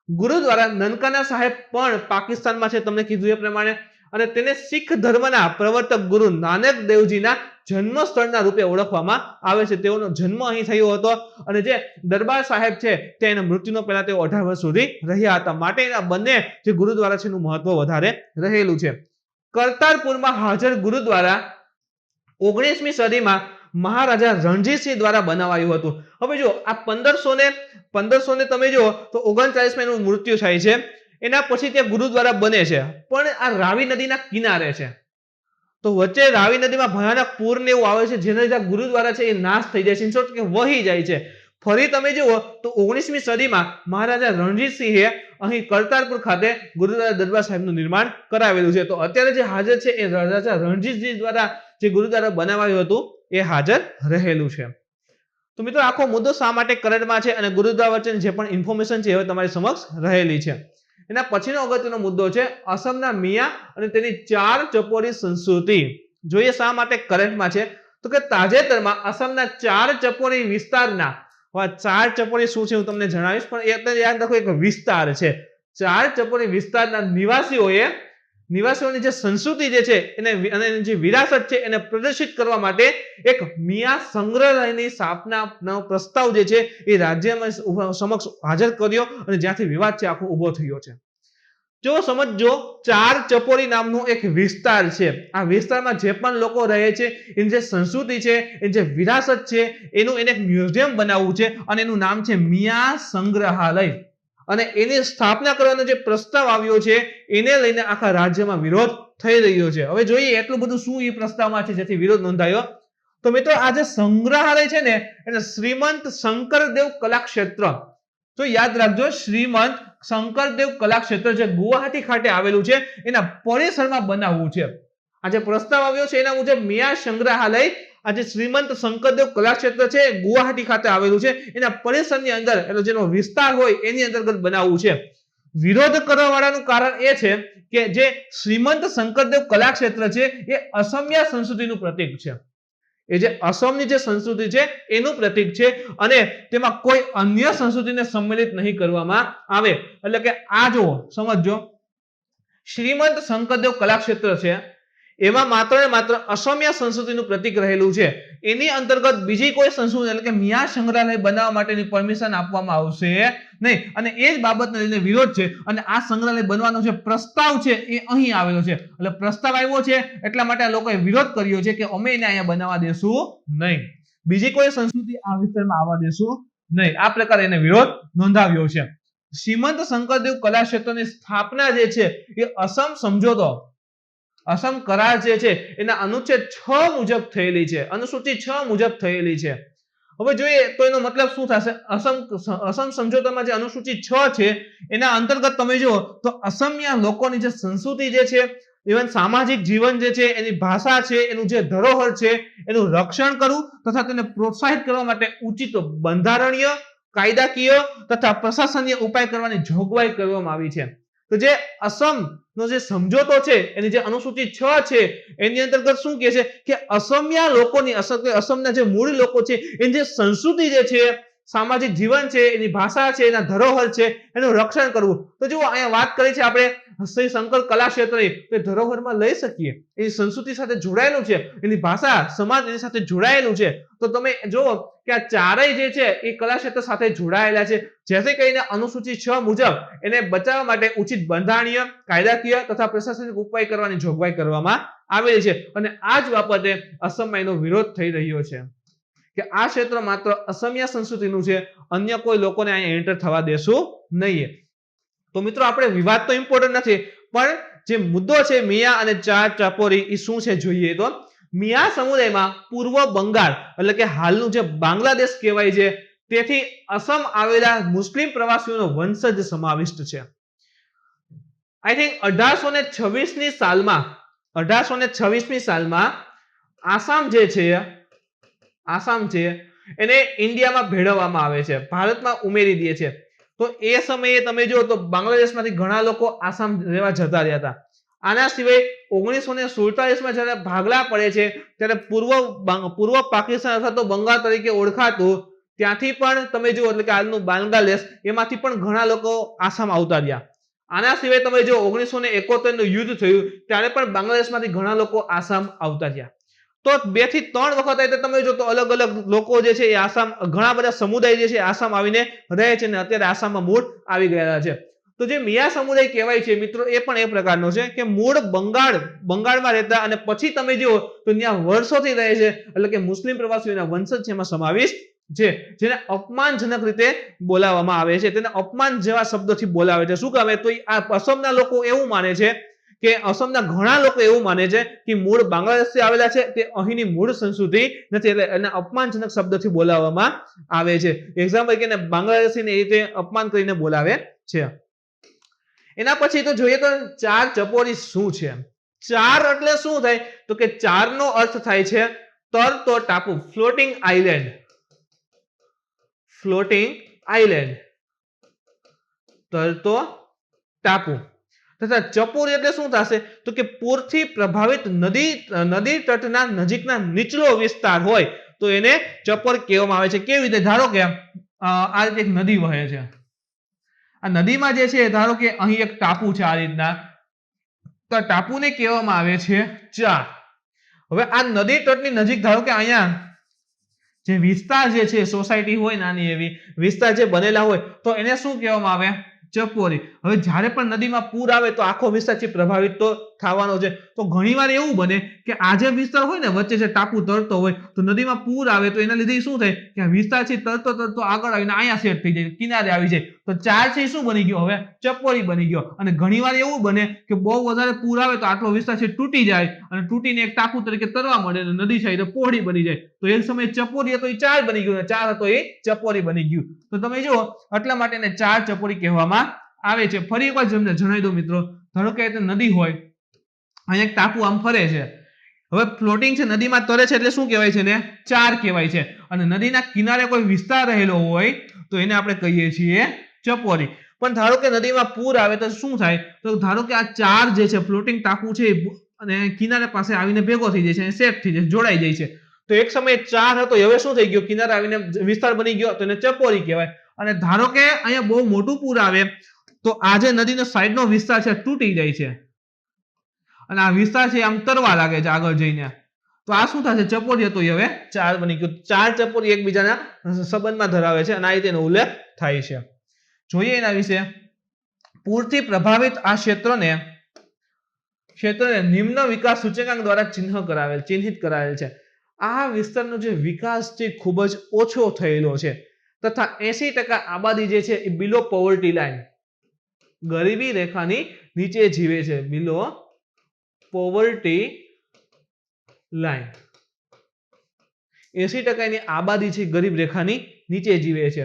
ગુરુદ્વારા નનકાના સાહેબ પણ પાકિસ્તાનમાં છે તમને કીધું એ પ્રમાણે, અને તેને શીખ ધર્મના પ્રવર્તક ગુરુ નાનક દેવજીના જન્મ સ્થળના રૂપે ઓળખવામાં આવે છે. તેઓનો જન્મ અહીં થયો હતો, અને જે દરબાર સાહેબ છે તે એના મૃત્યુનો પહેલા તેઓ 18 વર્ષ સુધી રહ્યા હતા, માટે એના બંને જે ગુરુદ્વારા છે એનું મહત્વ વધારે રહેલું છે. કરતારપુરમાં હાજર ગુરુદ્વારા 19મી સદીમાં મહારાજા રણજીતસિંહ દ્વારા બનાવાયું હતું. હવે જો આ 1500 ને તમે જો તો 39માં એનું મૃત્યુ થાય છે. એના પછી ત્યાં ગુરુદ્વારા બને છે, પણ આ રાવી નદીના કિનારે છે. તો વચ્ચે રાવી નદીમાં ભયાનક પૂર ને એવું આવે છે, જેના લીધે ગુરુદ્વારા છે એ નાશ થઈ જાય છે, ઇન શોર્ટ કે વહી જાય છે. ફરી તમે જુઓ તો 19મી સદીમાં મહારાજા રણજીતસિંહે અહીં કરતારપુર ખાતે ગુરુદ્વારા દરબાર સાહેબનું નિર્માણ કરાવેલું છે. તો અત્યારે જે હાજર છે એ રાજા રણજીતસિંહ દ્વારા જે ગુરુદ્વારા બનાવાયું હતું એ હાજર રહેલું છે. તો મિત્રો આખો મુદ્દો શા માટે કરંટમાં છે અને ગુરુદ્વારા વચ્ચેની જે પણ ઇન્ફોર્મેશન છે એ તમારી સમક્ષ રહેલી છે. એના પછીનો અગત્યનો મુદ્દો છે અસમના મિયા અને તેની 4 ચપોરી સંસ્કૃતિ. જોઈએ શા માટે કરંટમાં છે, તો કે તાજેતરમાં અસમના 4 ચપોરી વિસ્તારના, 4 ચપોરી શું છે હું તમને જણાવીશ, પણ એ અત્યારે યાદ રાખો એક વિસ્તાર છે. 4 ચપોરી વિસ્તારના નિવાસીઓની જે સંસ્કૃતિ જે છે એને અને જે વિરાસત છે એને પ્રદર્શિત કરવા માટે એક મિયા સંગ્રહાલયની સ્થાપનાનો પ્રસ્તાવ જે છે એ રાજ્યમાં સમક્ષ હાજર કર્યો, અને જ્યાંથી વિવાદ છે આખો ઊભો થયો છે. જો સમજો 4 ચપોરી નામનો એક વિસ્તાર છે, આ વિસ્તારમાં જે પણ લોકો રહે છે એની જે સંસ્કૃતિ છે, એની જે વિરાસત છે એનું એને એક મ્યુઝિયમ બનાવવું છે, અને એનું નામ છે મિયા સંગ્રહાલય. અને એની સ્થાપના કરવાનો જે પ્રસ્તાવ આવ્યો છે એને લઈને આખા રાજ્યમાં વિરોધ થઈ રહ્યો છે. હવે જોઈએ એટલું બધું શું એ પ્રસ્તાવમાં છે જેથી વિરોધ નોંધાયો. તો મિત્રો આ જે સંગ્રહાલય છે ને એને શ્રીમંત શંકરદેવ કલાક્ષેત્ર, તો યાદ રાખજો શ્રીમંત શંકરદેવ કલાક્ષેત્ર જે ગુવાહાટી ખાતે આવેલું છે એના પરિસરમાં બનાવવું છે. આ જે પ્રસ્તાવ આવ્યો છે એના મુજબ મિયા સંગ્રહાલય આજે શ્રીમંત શંકરદેવ કલાક્ષેત્ર છે ગુવાહાટી ખાતે આવેલું છે, એના પરિસરની અંદર એટલે જેનો વિસ્તાર હોય એની અંતર્ગત બનાવવું છે. વિરોધ કરવા વાળાનું કારણ એ છે કે જે શ્રીમંત શંકરદેવ કલાક્ષેત્ર છે એ અસમિયા સંસ્કૃતિનું પ્રતીક છે. એ જે અસમની જે સંસ્કૃતિ છે એનું પ્રતીક છે, અને તેમાં કોઈ અન્ય સંસ્કૃતિને સંમેલિત નહીં કરવામાં આવે. એટલે કે આ જો સમજો શ્રીમંત શંકરદેવ કલાક્ષેત્ર છે એમાં માત્ર ને માત્ર અસમિયા સંસ્કૃતિનું પ્રતીક રહેલું છે. એની અંતર્ગત બીજી કોઈ સંસ્કૃતિ એટલે કે મિયા સંગ્રહાલય બનાવવા માટેની પરમિશન આપવામાં આવશે નહીં, અને એ જ બાબતને લઈને વિરોધ છે, અને આ સંગ્રહાલય બનવાનો જે પ્રસ્તાવ છે એ અહીં આવેલો છે. એટલે પ્રસ્તાવ આવ્યો છે એટલા માટે આ લોકોએ વિરોધ કર્યો છે કે અમે એને અહીંયા બનાવવા દેશું નહીં, બીજી કોઈ સંસ્કૃતિ આ વિસ્તારમાં આવવા દેશું નહીં. આ પ્રકારે એને વિરોધ નોંધાવ્યો છે. શ્રીમંત શંકરદેવ કલાક્ષેત્રની સ્થાપના જે છે એ અસમ સમજોતો, અસમ કરાર જે છે એના અનુચ્છેદ 6 મુજબ થયેલી છે, અનુસૂચિ 6 મુજબ થયેલી છે. હવે જોઈએ તો એનો મતલબ શું થશે. અસમ સમજોતામાં જે અનુસૂચિ 6 છે એના અંતર્ગત તમે જુઓ તો અસમિયા લોકોની જે સંસ્કૃતિ જે છે, ઇવન સામાજિક જીવન જે છે, એની ભાષા છે, એનું જે ધરોહર છે એનું રક્ષણ કરવું તથા તેને પ્રોત્સાહિત કરવા માટે ઉચિત બંધારણીય, કાયદાકીય તથા પ્રશાસનીય ઉપાય કરવાની જોગવાઈ કરવામાં આવી છે. તો જે અસમનો જે સમજોતો છે એની જે અનુસૂચિ 6 છે એની અંતર્ગત શું કહે છે કે અસમિયા લોકોની, અસમના જે મૂળ લોકો છે એની જે સંસ્કૃતિ જે છે, સામાજિક જીવન છે, એની ભાષા છે, એના ધરોહર છે એનું રક્ષણ કરવું. તો જુઓ અહીંયા વાત કરી છે આપણે શ્રી શંકર કલાક્ષેત્રની, તે ધરોહરમાં લઈ શકીએ, એની સંસ્કૃતિ સાથે જોડાયેલું છે, એની ભાષા સમાજ એની સાથે જોડાયેલું છે. તો તમે જુઓ કે આ ચારેય જે છે એ કલાક્ષેત્ર સાથે જોડાયેલા છે, જેથી કરીને અનુસૂચિ 6 મુજબ એને બચાવવા માટે ઉચિત બંધારણીય, કાયદાકીય તથા પ્રશાસનિક ઉપાય કરવાની જોગવાઈ કરવામાં આવેલી છે. અને આ જ બાબતે અસમમાં એનો વિરોધ થઈ રહ્યો છે કે આ ક્ષેત્ર માત્ર અસમિયા સંસ્કૃતિનું છે, અન્ય કોઈ લોકોને અહીંયા એન્ટર થવા દેશું નહીં. તો મિત્રો આપણે વિવાદ તો ઇમ્પોર્ટન્ટ નથી, પણ જે મુદ્દો છે મિયા અને 4 ચપોરી એ શું છે જોઈએ તો મિયા સમુદાયમાં પૂર્વ બંગાળ એટલે કે હાલનું જે બાંગ્લાદેશ કહેવાય છે તેથી અસમ આવેલા મુસ્લિમ પ્રવાસીઓનો વંશજ સમાવિષ્ટ છે. આઈ થિંક 1826ની સાલમાં આસામ છે એને ઇન્ડિયામાં ભેળવવામાં આવે છે, ભારતમાં ઉમેરી દે છે. તો એ સમયે તમે જો તો બાંગ્લાદેશમાંથી ઘણા લોકો આસામ રહેવા જતા રહ્યા હતા. આના સિવાય 1947માં જ્યારે ભાગલા પડે છે ત્યારે પૂર્વ પાકિસ્તાન અથવા તો બંગાળ તરીકે ઓળખાતું ત્યાંથી પણ તમે જુઓ એટલે કે હાલનું બાંગ્લાદેશ એમાંથી પણ ઘણા લોકો આસામ આવતા રહ્યા. આના સિવાય તમે જો 1971 નું યુદ્ધ થયું ત્યારે પણ બાંગ્લાદેશમાંથી ઘણા લોકો આસામ આવતા રહ્યા. તો 2 થી 3 વખત એટલે તમે જો તો અલગ અલગ લોકો જે છે એ આસામ ઘણા બધા સમુદાય જે છે આસામ આવીને રહે છે અને અત્યારે આસામમાં મૂળ આવી ગયા છે. તો જે મિયા સમુદાય કહેવાય છે મિત્રો એ પણ એ પ્રકારનો છે કે મૂળ બંગાળમાં રહેતા અને પછી તમે જુઓ તો ત્યાં વર્ષોથી રહે છે એટલે કે મુસ્લિમ પ્રવાસીઓના વંશજ છે એમાં સમાવેશ છે, જેને અપમાનજનક રીતે બોલાવવામાં આવે છે, તેને અપમાન જેવા શબ્દોથી બોલાવે છે. શું કહેવાય? તો આ અસમના લોકો એવું માને છે કે અસમના ઘણા લોકો એવું માને છે કે મૂળ બાંગ્લાદેશથી આવેલા છે, તે અહીંની મૂળ સંસ્કૃતિ નથી, એટલે એને અપમાનજનક શબ્દથી બોલાવવામાં આવે છે. એક્ઝામ્પલ કે બાંગ્લાદેશીને એ રીતે અપમાન કરીને બોલાવે છે. એના પછી તો જોઈએ તો ચાર ચપોરી શું છે? ચાર એટલે શું થાય? તો કે ચાર નો અર્થ થાય છે તરતો ટાપુ, ફ્લોટિંગ આઇલેન્ડ. ફ્લોટિંગ આઇલેન્ડ, તરતો ટાપુ. તથા ચપોરી એટલે શું થશે? તો કે પૂરથી પ્રભાવિત નદી તટના નજીકના નીચલો વિસ્તાર હોય તો એને ચપોર કહેવામાં આવે છે. કેવી રીતે? ધારો કે આ રીતે એક નદી વહે છે. આ નદીમાં જે છે ધારો કે અહીં એક ટાપુ છે આ રીતના, તો ટાપુને કહેવામાં આવે છે ચાર. હવે આ નદી તટની નજીક ધારો કે અહીંયા જે વિસ્તાર જે છે સોસાયટી હોય નાની એવી વિસ્તાર જે બનેલા હોય તો એને શું કહેવામાં આવે? ચપોરી. હવે જ્યારે પણ નદીમાં પૂર આવે તો આખો વિસ્તાર પ્રભાવિત તો થવાનો છે. તો ઘણીવાર એવું બને કે આ જે વિસ્તાર હોય ને વચ્ચે જે ટાપુ તરતો હોય તો નદીમાં પૂર આવે તો એના લીધે શું થાય કે આ વિસ્તાર છે તરતો આગળ આવીને અહીંયા સેટ થઈ જાય, કિનારે આવી જાય. તો ચાર છે શું બની ગયો? હવે ચપોરી બની ગયો. અને ઘણીવાર એવું બને કે બહુ વધારે પૂર આવે તો આટલો વિસ્તાર છે તૂટી જાય અને તૂટીને એક ટાપુ તરીકે તરવા મળે અને નદી છે તો પહોળી બની જાય. તો એક સમયે ચપોરી હતો એ ચાર બની ગયું, ચાર હતો એ ચપોરી બની ગયું. તો તમે જુઓ એટલા માટે એને ચાર ચપોરી કહેવામાં આવે છે. ફરી એકવાર તમને જણાવી દઉં મિત્રો, ધારો કે નદી હોય, અહીંયા એક ટાપુ આમ ફરે છે, હવે ફ્લોટિંગ છે, નદીમાં તરે છે એટલે શું કહેવાય છે? ને ચાર કહેવાય છે. અને નદીના કિનારે કોઈ વિસ્તાર રહેલો હોય તો એને આપણે કહીએ છીએ ચપોરી. પણ ધારો કે નદીમાં પૂર આવે તો શું થાય? તો ધારો કે આ ચાર જે છે ફ્લોટિંગ ટાપુ છે અને કિનારે પાસે આવીને ભેગો થઈ જાય છે, સેટ થઈ જાય, જોડાઈ જાય છે. તો એક સમયે ચાર હતો, હવે શું થઈ ગયો? કિનારે આવીને વિસ્તાર બની ગયો તો એને ચપોરી કહેવાય. અને ધારો કે અહીંયા બહુ મોટું પૂર આવે તો આ જે નદીનો સાઈડનો વિસ્તાર છે તૂટી જાય છે અને આ વિસ્તાર છે આમ તરવા લાગે છે આગળ જઈને, તો આ શું થશે? ચપોરી હતો એ હવે ચાર બની ગયું. ચાર ચપોરી એકબીજાના સંબંધમાં ધરાવે છે અને આ રીતે એનો ઉલ્લેખ થાય છે. જોઈએ એના વિશે. પૂરથી પ્રભાવિત આ ક્ષેત્રને નિમ્ન વિકાસ સૂચકાંક દ્વારા ચિહ્નિત કરાવેલ છે. આ વિસ્તારનો જે વિકાસ છે ખૂબ જ ઓછો થયેલો છે તથા 80% આબાદી જે છે એ બિલો પોવર્ટી લાઈન, ગરીબી રેખાની નીચે જીવે છે. બિલો પોવર્ટી લાઈન, 80% ની આબાદી છે ગરીબ રેખાની નીચે જીવે છે.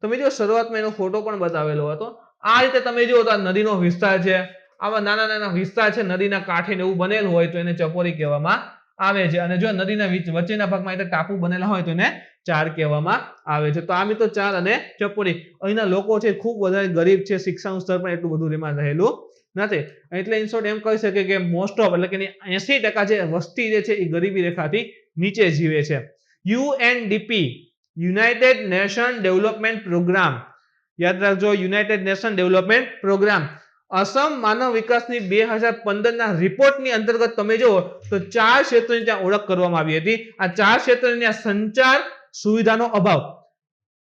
તમે જો શરૂઆતમાં એનો ફોટો પણ બતાવેલો હતો. આ રીતે તમે જુઓ તો આ નદીનો વિસ્તાર છે, આવા નાના નાના વિસ્તાર છે નદીના કાંઠે એવું બનેલું હોય તો એને ચપોરી કહેવામાં આવે છે. અને જો નદીના વચ્ચેના ભાગમાં એટલે ટાપુ બનેલા હોય તો એને ચાર કહેવામાં આવે છે. તો આ મિત્રો ચાર અને ચપોરી. અહીંના લોકો છે ખૂબ વધારે ગરીબ છે, શિક્ષાનું સ્તર પણ એટલું બધું એમાં રહેલું નથી. એટલે ઇન શોર્ટ એમ કહી શકે કે મોસ્ટ ઓફ એટલે કે 80% જે વસ્તી જે છે એ ગરીબી રેખાથી નીચે જીવે છે. UNDP, United Nation Development Programme, યાદ રાખજો, United Nation Development Programme, Assam માનવ વિકાસની 2015 ના રિપોર્ટની અંતર્ગત તમે જુઓ તો ચાર ક્ષેત્રોની ત્યાં ઓળખ કરવામાં આવી હતી. આ ચાર ક્ષેત્રોની ત્યાં સંચાર સુવિધાનો અભાવ,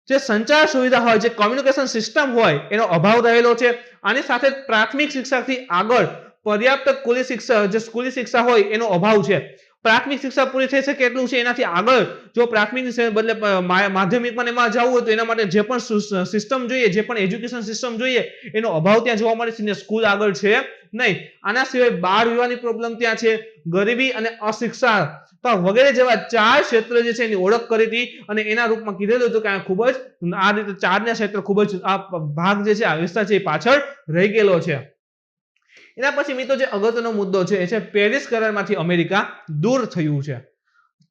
જે સંચાર સુવિધા હોય, જે કોમ્યુનિકેશન સિસ્ટમ હોય એનો અભાવ રહેલો છે. આની સાથે પ્રાથમિક શિક્ષાથી આગળ પર્યાપ્ત સ્કૂલી શિક્ષા હોય એનો અભાવ છે. પ્રાથમિક શિક્ષા પૂરી થઈ શકે એટલું છે, એનાથી આગળ જો પ્રાથમિક બદલે માધ્યમિકમાં એમાં જવું હોય તો એના માટે જે પણ સિસ્ટમ જોઈએ, જે પણ એજ્યુકેશન સિસ્ટમ જોઈએ એનો અભાવ ત્યાં જોવા મળે છે. સ્કૂલ આગળ છે નહીં. આના સિવાય બાળ વિવાહની પ્રોબ્લેમ ત્યાં છે, ગરીબી અને અશિક્ષા વગેરે જેવા ચાર ક્ષેત્ર જે છે એની ઓળખ કરી હતી અને એના રૂપમાં કીધેલું હતું કે ખૂબ જ આ રીતે ચારના ક્ષેત્ર ખૂબ જ આ ભાગ જે છે આ વિસ્તાર છે એ પાછળ રહી ગયેલો છે. એના પછી મિત્રો જે અગત્યનો મુદ્દો છે એ છે પેરિસ કરારમાંથી અમેરિકા દૂર થયું છે.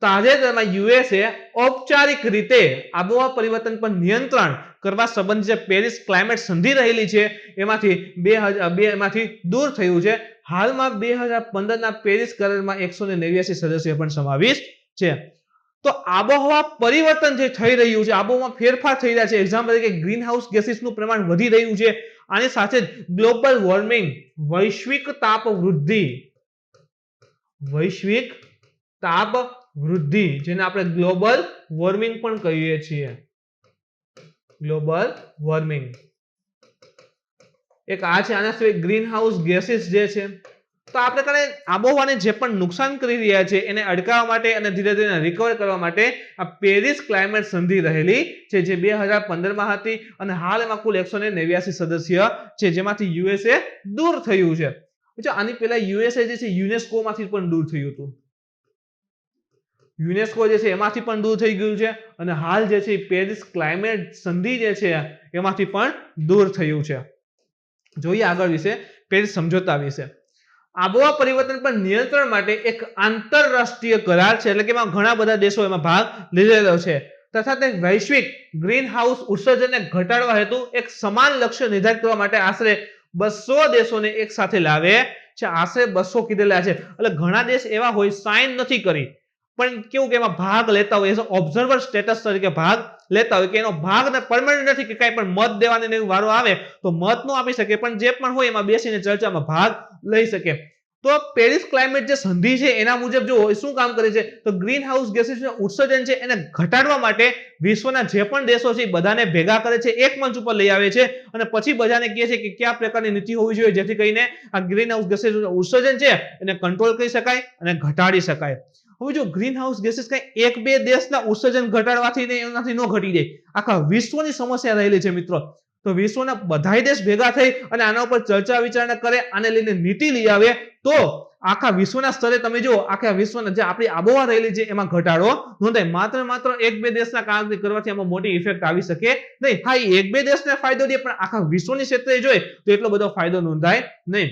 તાજેતરમાં યુએસએ ઔપચારિક રીતે આબોહવા પરિવર્તન પર નિયંત્રણ કરવા સંબંધિત જે પેરિસ ક્લાઇમેટ સંધિ રહેલી છે એમાંથી એમાંથી દૂર થયું છે. હાલમાં 2015 ના પેરિસ કરારમાં 189 સદસ્યો પણ સમાવિષ્ટ છે. તો આબોહવા પરિવર્તન જે થઈ રહ્યું છે, આબોહવામાં ફેરફાર થઈ રહ્યા છે, એક્ઝામ્પલ તરીકે ગ્રીન હાઉસ ગેસીસનું પ્રમાણ વધી રહ્યું છે. આની સાથે જ ગ્લોબલ વોર્મિંગ, વૈશ્વિક તાપ વૃદ્ધિ જેને આપણે ગ્લોબલ વોર્મિંગ પણ કહીએ છીએ. ગ્લોબલ વોર્મિંગ એક આ છે. આના સિવાય ગ્રીન હાઉસ ગેસીસ જે છે, તો આ પ્રકારે આબોહવાને જે પણ નુકસાન કરી રહ્યા છે એને અટકાવવા માટે અને ધીરે ધીરે રિકવર કરવા માટે આ પેરિસ ક્લાઇમેટ સંધિ રહેલી છે, જે 2015 માં હતી અને હાલ એમાં કુલ 189 સદસ્ય છે, જેમાંથી યુએસએ દૂર થયું છે. આની પહેલા યુએસએ જે છે યુનેસ્કો માંથી પણ દૂર થયું હતું. યુનેસ્કો જે છે એમાંથી પણ દૂર થઈ ગયું છે અને હાલ જે છે પેરિસ ક્લાઇમેટ સંધિ જે છે એમાંથી પણ દૂર થયું છે. જોઈએ આગળ વિશે પેરિસ સમજોતા વિશે. આબોહવા પરિવર્તન પર નિયંત્રણ માટે એક આંતરરાષ્ટ્રીય કરાર છે, એટલે કે એમાં ઘણા બધા દેશો એમાં ભાગ લીધેલો છે તથા તે વૈશ્વિક ગ્રીન હાઉસ ઉત્સર્જનને ઘટાડવા હેતુ એક સમાન લક્ષ્ય નિર્ધારિત કરવા માટે આશરે 200 દેશોને એક સાથે લાવે છે. આશરે 200 કીધેલા છે, એટલે ઘણા દેશ એવા હોય સાઇન નથી કરી પણ કેવું કે એમાં ભાગ લેતા હોય, ઓબ્ઝર્વર સ્ટેટસ તરીકે ભાગ લેતા હોય, કે એનો ભાગ ને પરમેનન્ટ નથી કે કઈ પણ મત દેવાની વારો આવે તો મત નો આપી શકે, પણ જે પણ હોય એમાં બેસીને ચર્ચામાં ભાગ લઈ શકે. તો પેરિસ ક્લાઇમેટ જે સંધિ છે એના મુજબ જો શું કામ કરે છે, તો ગ્રીન હાઉસ ગેસીસનું ઉત્સર્જન છે એને ઘટાડવા માટે વિશ્વના જે પણ દેશો છે બધાને ભેગા કરે છે, એક મંચ ઉપર લઈ આવે છે અને પછી બધાને કહે છે કે કયા પ્રકારની નીતિ હોવી જોઈએ જેથી કરીને આ ગ્રીન હાઉસ ગેસીસનું ઉત્સર્જન છે એને કંટ્રોલ કરી શકાય અને ઘટાડી શકાય. હવે જો ગ્રીન હાઉસ ગેસીસ કઈ એક બે દેશના ઉત્સર્જન ઘટાડવાથી એનાથી ન ઘટી જાય, આખા વિશ્વની સમસ્યા રહેલી છે મિત્રો. તો વિશ્વના બધાય દેશ ભેગા થઈ અને આના ઉપર ચર્ચા વિચારણા કરે, આને લઈને નીતિ લઈ આવે તો આખા વિશ્વના સ્તરે તમે જો આખા વિશ્વના જે આપણી આબોહવા રહેલી છે એમાં ઘટાડો નોંધાય. માત્ર એક બે દેશના કામગીરી કરવાથી આમાં મોટી ઇફેક્ટ આવી શકે નહીં. હા, એક બે દેશને ફાયદો દે પણ આખા વિશ્વની ક્ષેત્રે જોઈએ તો એટલો બધો ફાયદો નોંધાય નહીં.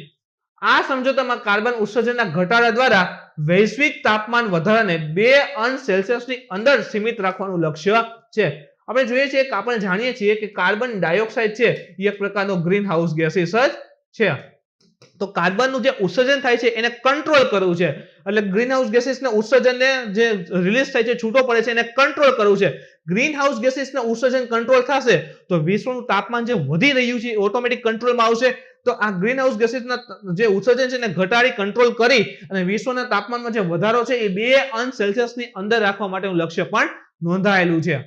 આ સમજોતામાં કાર્બન ઉત્સર્જનના ઘટાડા દ્વારા વૈશ્વિક તાપમાન વધારાને 2 સેલ્સિયસની અંદર સીમિત રાખવાનું લક્ષ્ય છે. આપણે જોઈએ છીએ કે આપણે જાણીએ છીએ કે કાર્બન ડાયોક્સાઇડ છે એ એક પ્રકારનો ગ્રીન હાઉસ ગેસીસ જ છે. તો કાર્બનનું જે ઉત્સર્જન થાય છે એને કંટ્રોલ કરવું છે, એટલે ગ્રીન હાઉસ ગેસીસના ઉત્સર્જનને જે રિલીઝ થાય છે છૂટો પડે છે એને કંટ્રોલ કરવું છે. ગ્રીન હાઉસ ગેસીસના ઉત્સર્જન કંટ્રોલ થશે તો વિશ્વનું તાપમાન જે વધી રહ્યું છે ઓટોમેટિક કંટ્રોલમાં આવશે. તો આ ગ્રીન હાઉસ ગેસીસના જે ઉત્સર્જન છે એને ઘટાડી કંટ્રોલ કરી અને વિશ્વના તાપમાનમાં જે વધારો છે એ 2 સેલ્સિયસની અંદર રાખવા માટેનું લક્ષ્ય પણ નોંધાયેલું છે.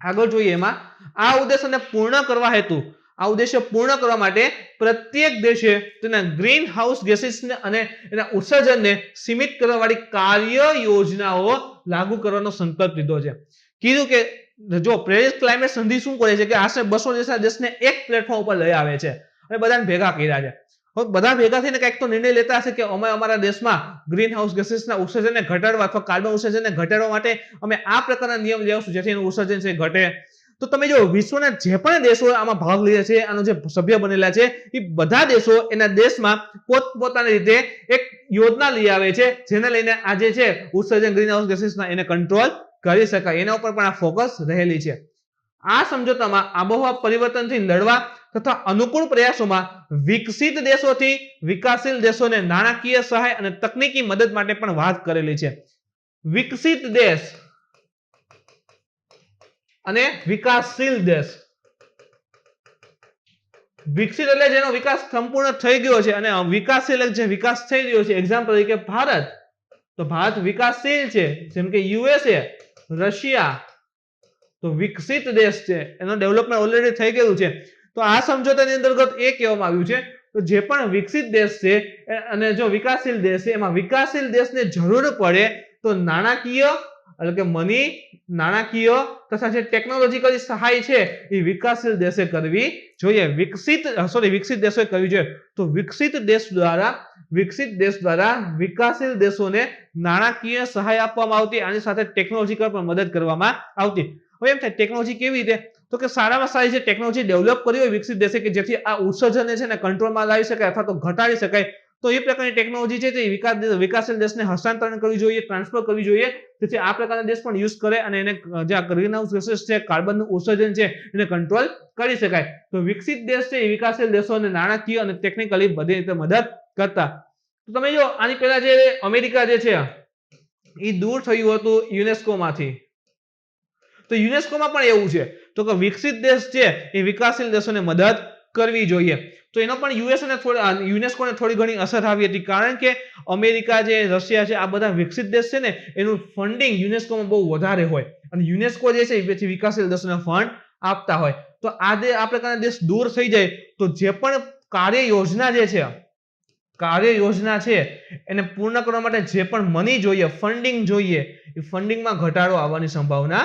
આગળ જોઈએ એમાં આ ઉદ્દેશ્યને પૂર્ણ કરવા હેતુ આ ઉદ્દેશ્ય પૂર્ણ કરવા માટે પ્રત્યેક દેશે તેના ગ્રીન હાઉસ ગેસીસને અને એના ઉત્સર્જનને સીમિત કરવા વાળી કાર્ય યોજનાઓ લાગુ કરવાનો સંકલ્પ લીધો છે. કીધું કે જો પેરિસ ક્લાઇમેટ સંધિ શું કરે છે કે આશરે 200 દેશને એક પ્લેટફોર્મ ઉપર લઈ આવે છે અને બધાને ભેગા કર્યા છે. હવે બધા ભેગા થઈને કંઈક તો નિર્ણય લેતા હશે કે અમે અમારા દેશમાં ગ્રીન હાઉસ ગેસીસના ઉત્સર્જનને ઘટાડવા અથવા કાર્બન ઉત્સર્જનને ઘટાડવા માટે અમે આ પ્રકારના નિયમ લેવશું જેથી એનું ઉત્સર્જન છે ઘટે. તો તમે જો વિશ્વના જે પણ દેશો આમાં ભાગ લે છે, આનો જે સભ્ય બનેલા છે એ બધા દેશો એના દેશમાં પોતપોતાની રીતે એક યોજના લઈ આવે છે જેને લઈને આ જે છે ઉત્સર્જન ગ્રીન હાઉસ ગેસીસના એને કંટ્રોલ કરી શકાય. એના ઉપર પણ આ ફોકસ રહેલી છે. આ સમજોતામાં આબોહવા પરિવર્તનથી લડવા તથા અનુકૂળ પ્રયાસોમાં વિકસિત દેશોથી વિકાસશીલ દેશોને નાણાકીય સહાય અને તકનીકી મદદ માટે પણ વાત કરેલી છે. વિકસિત દેશ અને વિકાસશીલ દેશ. વિકસિત એટલે જેનો વિકાસ સંપૂર્ણ થઈ ગયો છે અને વિકાસશીલ જે વિકાસ થઈ રહ્યો છે, એક્ઝામ્પલ તરીકે ભારત. તો ભારત વિકાસશીલ છે જેમ કે યુએસએ, રશિયા તો વિકસિત દેશ છે, એનો ડેવલપમેન્ટ ઓલરેડી થઈ ગયું છે. તો આ સમજોતાની અંતર્ગત એ કહેવામાં આવ્યું છે તો જે પણ વિકસિત દેશ છે અને જો વિકાસશીલ દેશ છે એમાં વિકાસશીલ દેશને જરૂર પડે તો નાણાકીય એટલે કે મની, નાણાકીય તથા જે ટેકનોલોજીકલ સહાય છે એ વિકાસશીલ દેશે કરવી જોઈએ. વિકસિત દેશોએ કરવી જોઈએ. તો વિકસિત દેશ દ્વારા વિકાસશીલ દેશોને નાણાકીય સહાય આપવામાં આવતી, આની સાથે ટેકનોલોજીકલ પણ મદદ કરવામાં આવતી. હવે એમ થાય ટેકનોલોજી કેવી રીતે, તો કે સારામાં સારી જે ટેકનોલોજી ડેવલપ કરી હોય વિકસિત દેશે કે જેથી આ ઉત્સર્જનને છે ને કંટ્રોલમાં લાવી શકાય અથવા તો ઘટાડી શકાય, તો એ પ્રકારની ટેકનોલોજી છે તે વિકાસશીલ દેશને હસ્તાંતરણ કરવી જોઈએ, ટ્રાન્સફર કરવી જોઈએ, જેથી આ પ્રકારના દેશ પણ યુઝ કરે અને એને જે આ ગ્રીન હાઉસ ગેસીસ છે, કાર્બનનું ઉત્સર્જન છે, એને કંટ્રોલ કરી શકાય. તો વિકસિત દેશ છે એ વિકાસશીલ દેશોને નાણાકીય અને ટેકનિકલી બધી રીતે મદદ કરતા. તો તમે જો આની પહેલા જે અમેરિકા જે છે એ દૂર થયું હતું યુનેસ્કો માંથી. તો યુનેસ્કોમાં પણ એવું છે તો કે વિકસિત દેશ છે એ વિકાસશીલ દેશોને મદદ કરવી જોઈએ. તો એનો પણ યુનેસ્કોને થોડી ઘણી અસર આવી હતી, કારણ કે અમેરિકા છે, રશિયા છે, આ બધા વિકસિત દેશ છે ને એનું ફંડિંગ યુનેસ્કોમાં બહુ વધારે હોય અને યુનેસ્કો જે છે એ પછી વિકાસશીલ દેશોને ફંડ આપતા હોય. તો આ પ્રકારના દેશ દૂર થઈ જાય તો જે પણ કાર્ય યોજના છે એને પૂર્ણ કરવા માટે જે પણ મની જોઈએ, ફંડિંગ જોઈએ, એ ફંડિંગમાં ઘટાડો આવવાની સંભાવના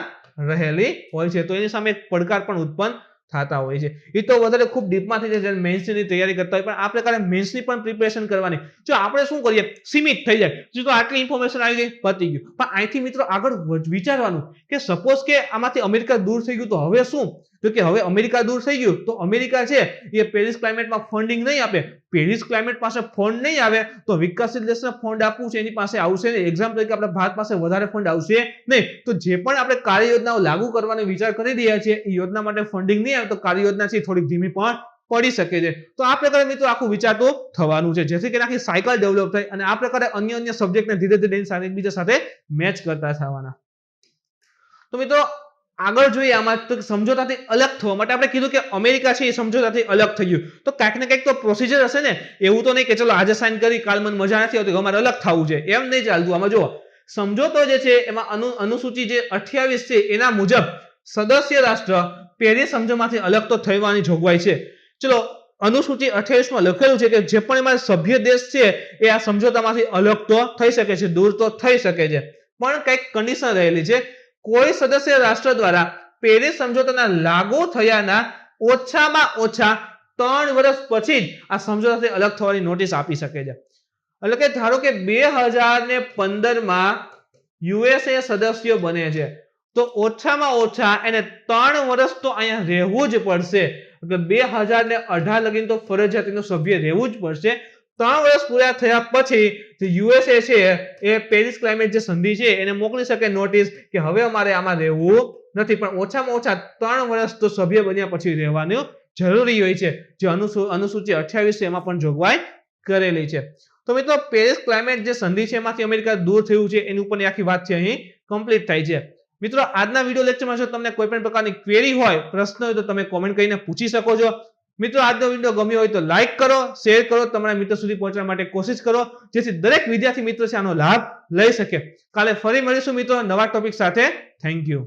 રહેલી હોય છે. તો એની સામે એક પડકાર પણ ઉત્પન્ન થતા હોય છે. એ તો વધારે ખૂબ ડીપમાં થઈ જાય, મેન્સની તૈયારી કરતા હોય, પણ આ પ્રકારે મેન્સની પણ પ્રિપેરેશન કરવાની. જો આપણે શું કરીએ, સીમિત થઈ જાય, જો આટલી ઇન્ફોર્મેશન આવી ગઈ, પતી ગયું. પણ અહીંથી મિત્રો આગળ વિચારવાનું કે સપોઝ કે આમાંથી અમેરિકા દૂર થઈ ગયું તો હવે શું? તો કે હવે અમેરિકા દૂર થઈ ગયું તો અમેરિકા છે એ પેરિસ ક્લાઇમેટમાં ફંડિંગ નહીં આપે. પેરિસ ક્લાઇમેટ પાસે ફંડ નહીં આવે તો વિકસિત દેશને ફંડ આપવું છે એની પાસે આવશે નહીં. એક્ઝામ્પલ તરીકે આપણા ભારત પાસે વધારે ફંડ આવશે નહીં. તો જે પણ આપણે કાર્ય યોજનાઓ લાગુ કરવાનો વિચાર કરી રહ્યા છીએ એ યોજના માટે ફંડિંગ નહીં આવે તો કાર્ય યોજના છે થોડીક ધીમી પણ પડી શકે છે. તો આ પ્રકારે મિત્રો આખું વિચારતું થવાનું છે, જેથી કરીને આખી સાયકલ ડેવલપ થાય અને આ પ્રકારે અન્ય સબ્જેક્ટને ધીરે ધીરે એકબીજા સાથે મેચ કરતા થવાના. તો મિત્રો આગળ જોઈએ આમાં તો સમજોતાથી અલગ થવા માટે આપણે કીધું કે અમેરિકા છે એ સમજોતાથી અલગ થઈ ગયું, તો કાંઈક ને કંઈક તો પ્રોસિજર હશે ને. એવું તો નહીં કે ચલો આજે સાઇન કરી કાલ મને મજા નથી આવતી અમારે અલગ થવું છે, એમ નહીં ચાલતું. આમાં જુઓ સમજોતો જે છે એમાં અનુસૂચિ જે 28 છે એના મુજબ સદસ્ય રાષ્ટ્ર પેરિસ સમજૂતીમાંથી અલગ તો થવાની જોગવાઈ છે. ચલો અનુસૂચિ 28 માં લખેલું છે કે જે પણ એમાં સભ્ય દેશ છે એ આ સમજોતામાંથી અલગ તો થઈ શકે છે, દૂર તો થઈ શકે છે, પણ કંઈક કન્ડિશન રહેલી છે. કોઈ સદસ્ય રાષ્ટ્ર દ્વારા પેરિસ સમજોતાના લાગુ થયાના ઓછામાં ઓછા 3 વર્ષ પછી જ આ સમજોતાથી અલગ થવાની નોટિસ આપી શકે છે. એટલે કે ધારો કે 2015 માં યુએસએ સદસ્ય બને છે તો ઓછામાં ઓછા એને 3 વર્ષ તો અહીંયા રહેવું જ પડશે. એટલે 2018 લગીન તો ફરજિયાત એનું સભ્ય રહેવું જ પડશે. 3 વર્ષ પૂરા થયા પછી યુએસએ છે એ પેરિસ ક્લાઇમેટ જે સંધિ છે એને મોકલી શકે નોટિસ કે હવે અમારે આમાં રહેવું નથી, પણ ઓછામાં ઓછા 3 વર્ષ તો સભ્ય બન્યા પછી રહેવાનું જરૂરી હોય છે, જે અનુસૂચિ 28 છે એમાં પણ જોગવાઈ કરેલી છે. તો મિત્રો પેરિસ ક્લાઇમેટ જે સંધિ છે એમાંથી અમેરિકા દૂર થયું છે એની ઉપર આખી વાત છે અહીં કમ્પ્લીટ થાય છે. મિત્રો આજના વિડિયો લેક્ચરમાં જો તમને કોઈ પણ પ્રકારની ક્વેરી હોય, પ્રશ્ન હોય તો તમે કોમેન્ટ કરીને પૂછી શકો છો. મિત્રો આજનો વિડિયો ગમ્યો હોય તો લાઈક કરો, શેર કરો, તમારા મિત્રો સુધી પહોંચવા માટે કોશિશ કરો, જેથી દરેક વિદ્યાર્થી મિત્રો છે આનો લાભ લઈ શકે. કાલે ફરી મળીશું મિત્રો નવા ટોપિક સાથે. Thank you.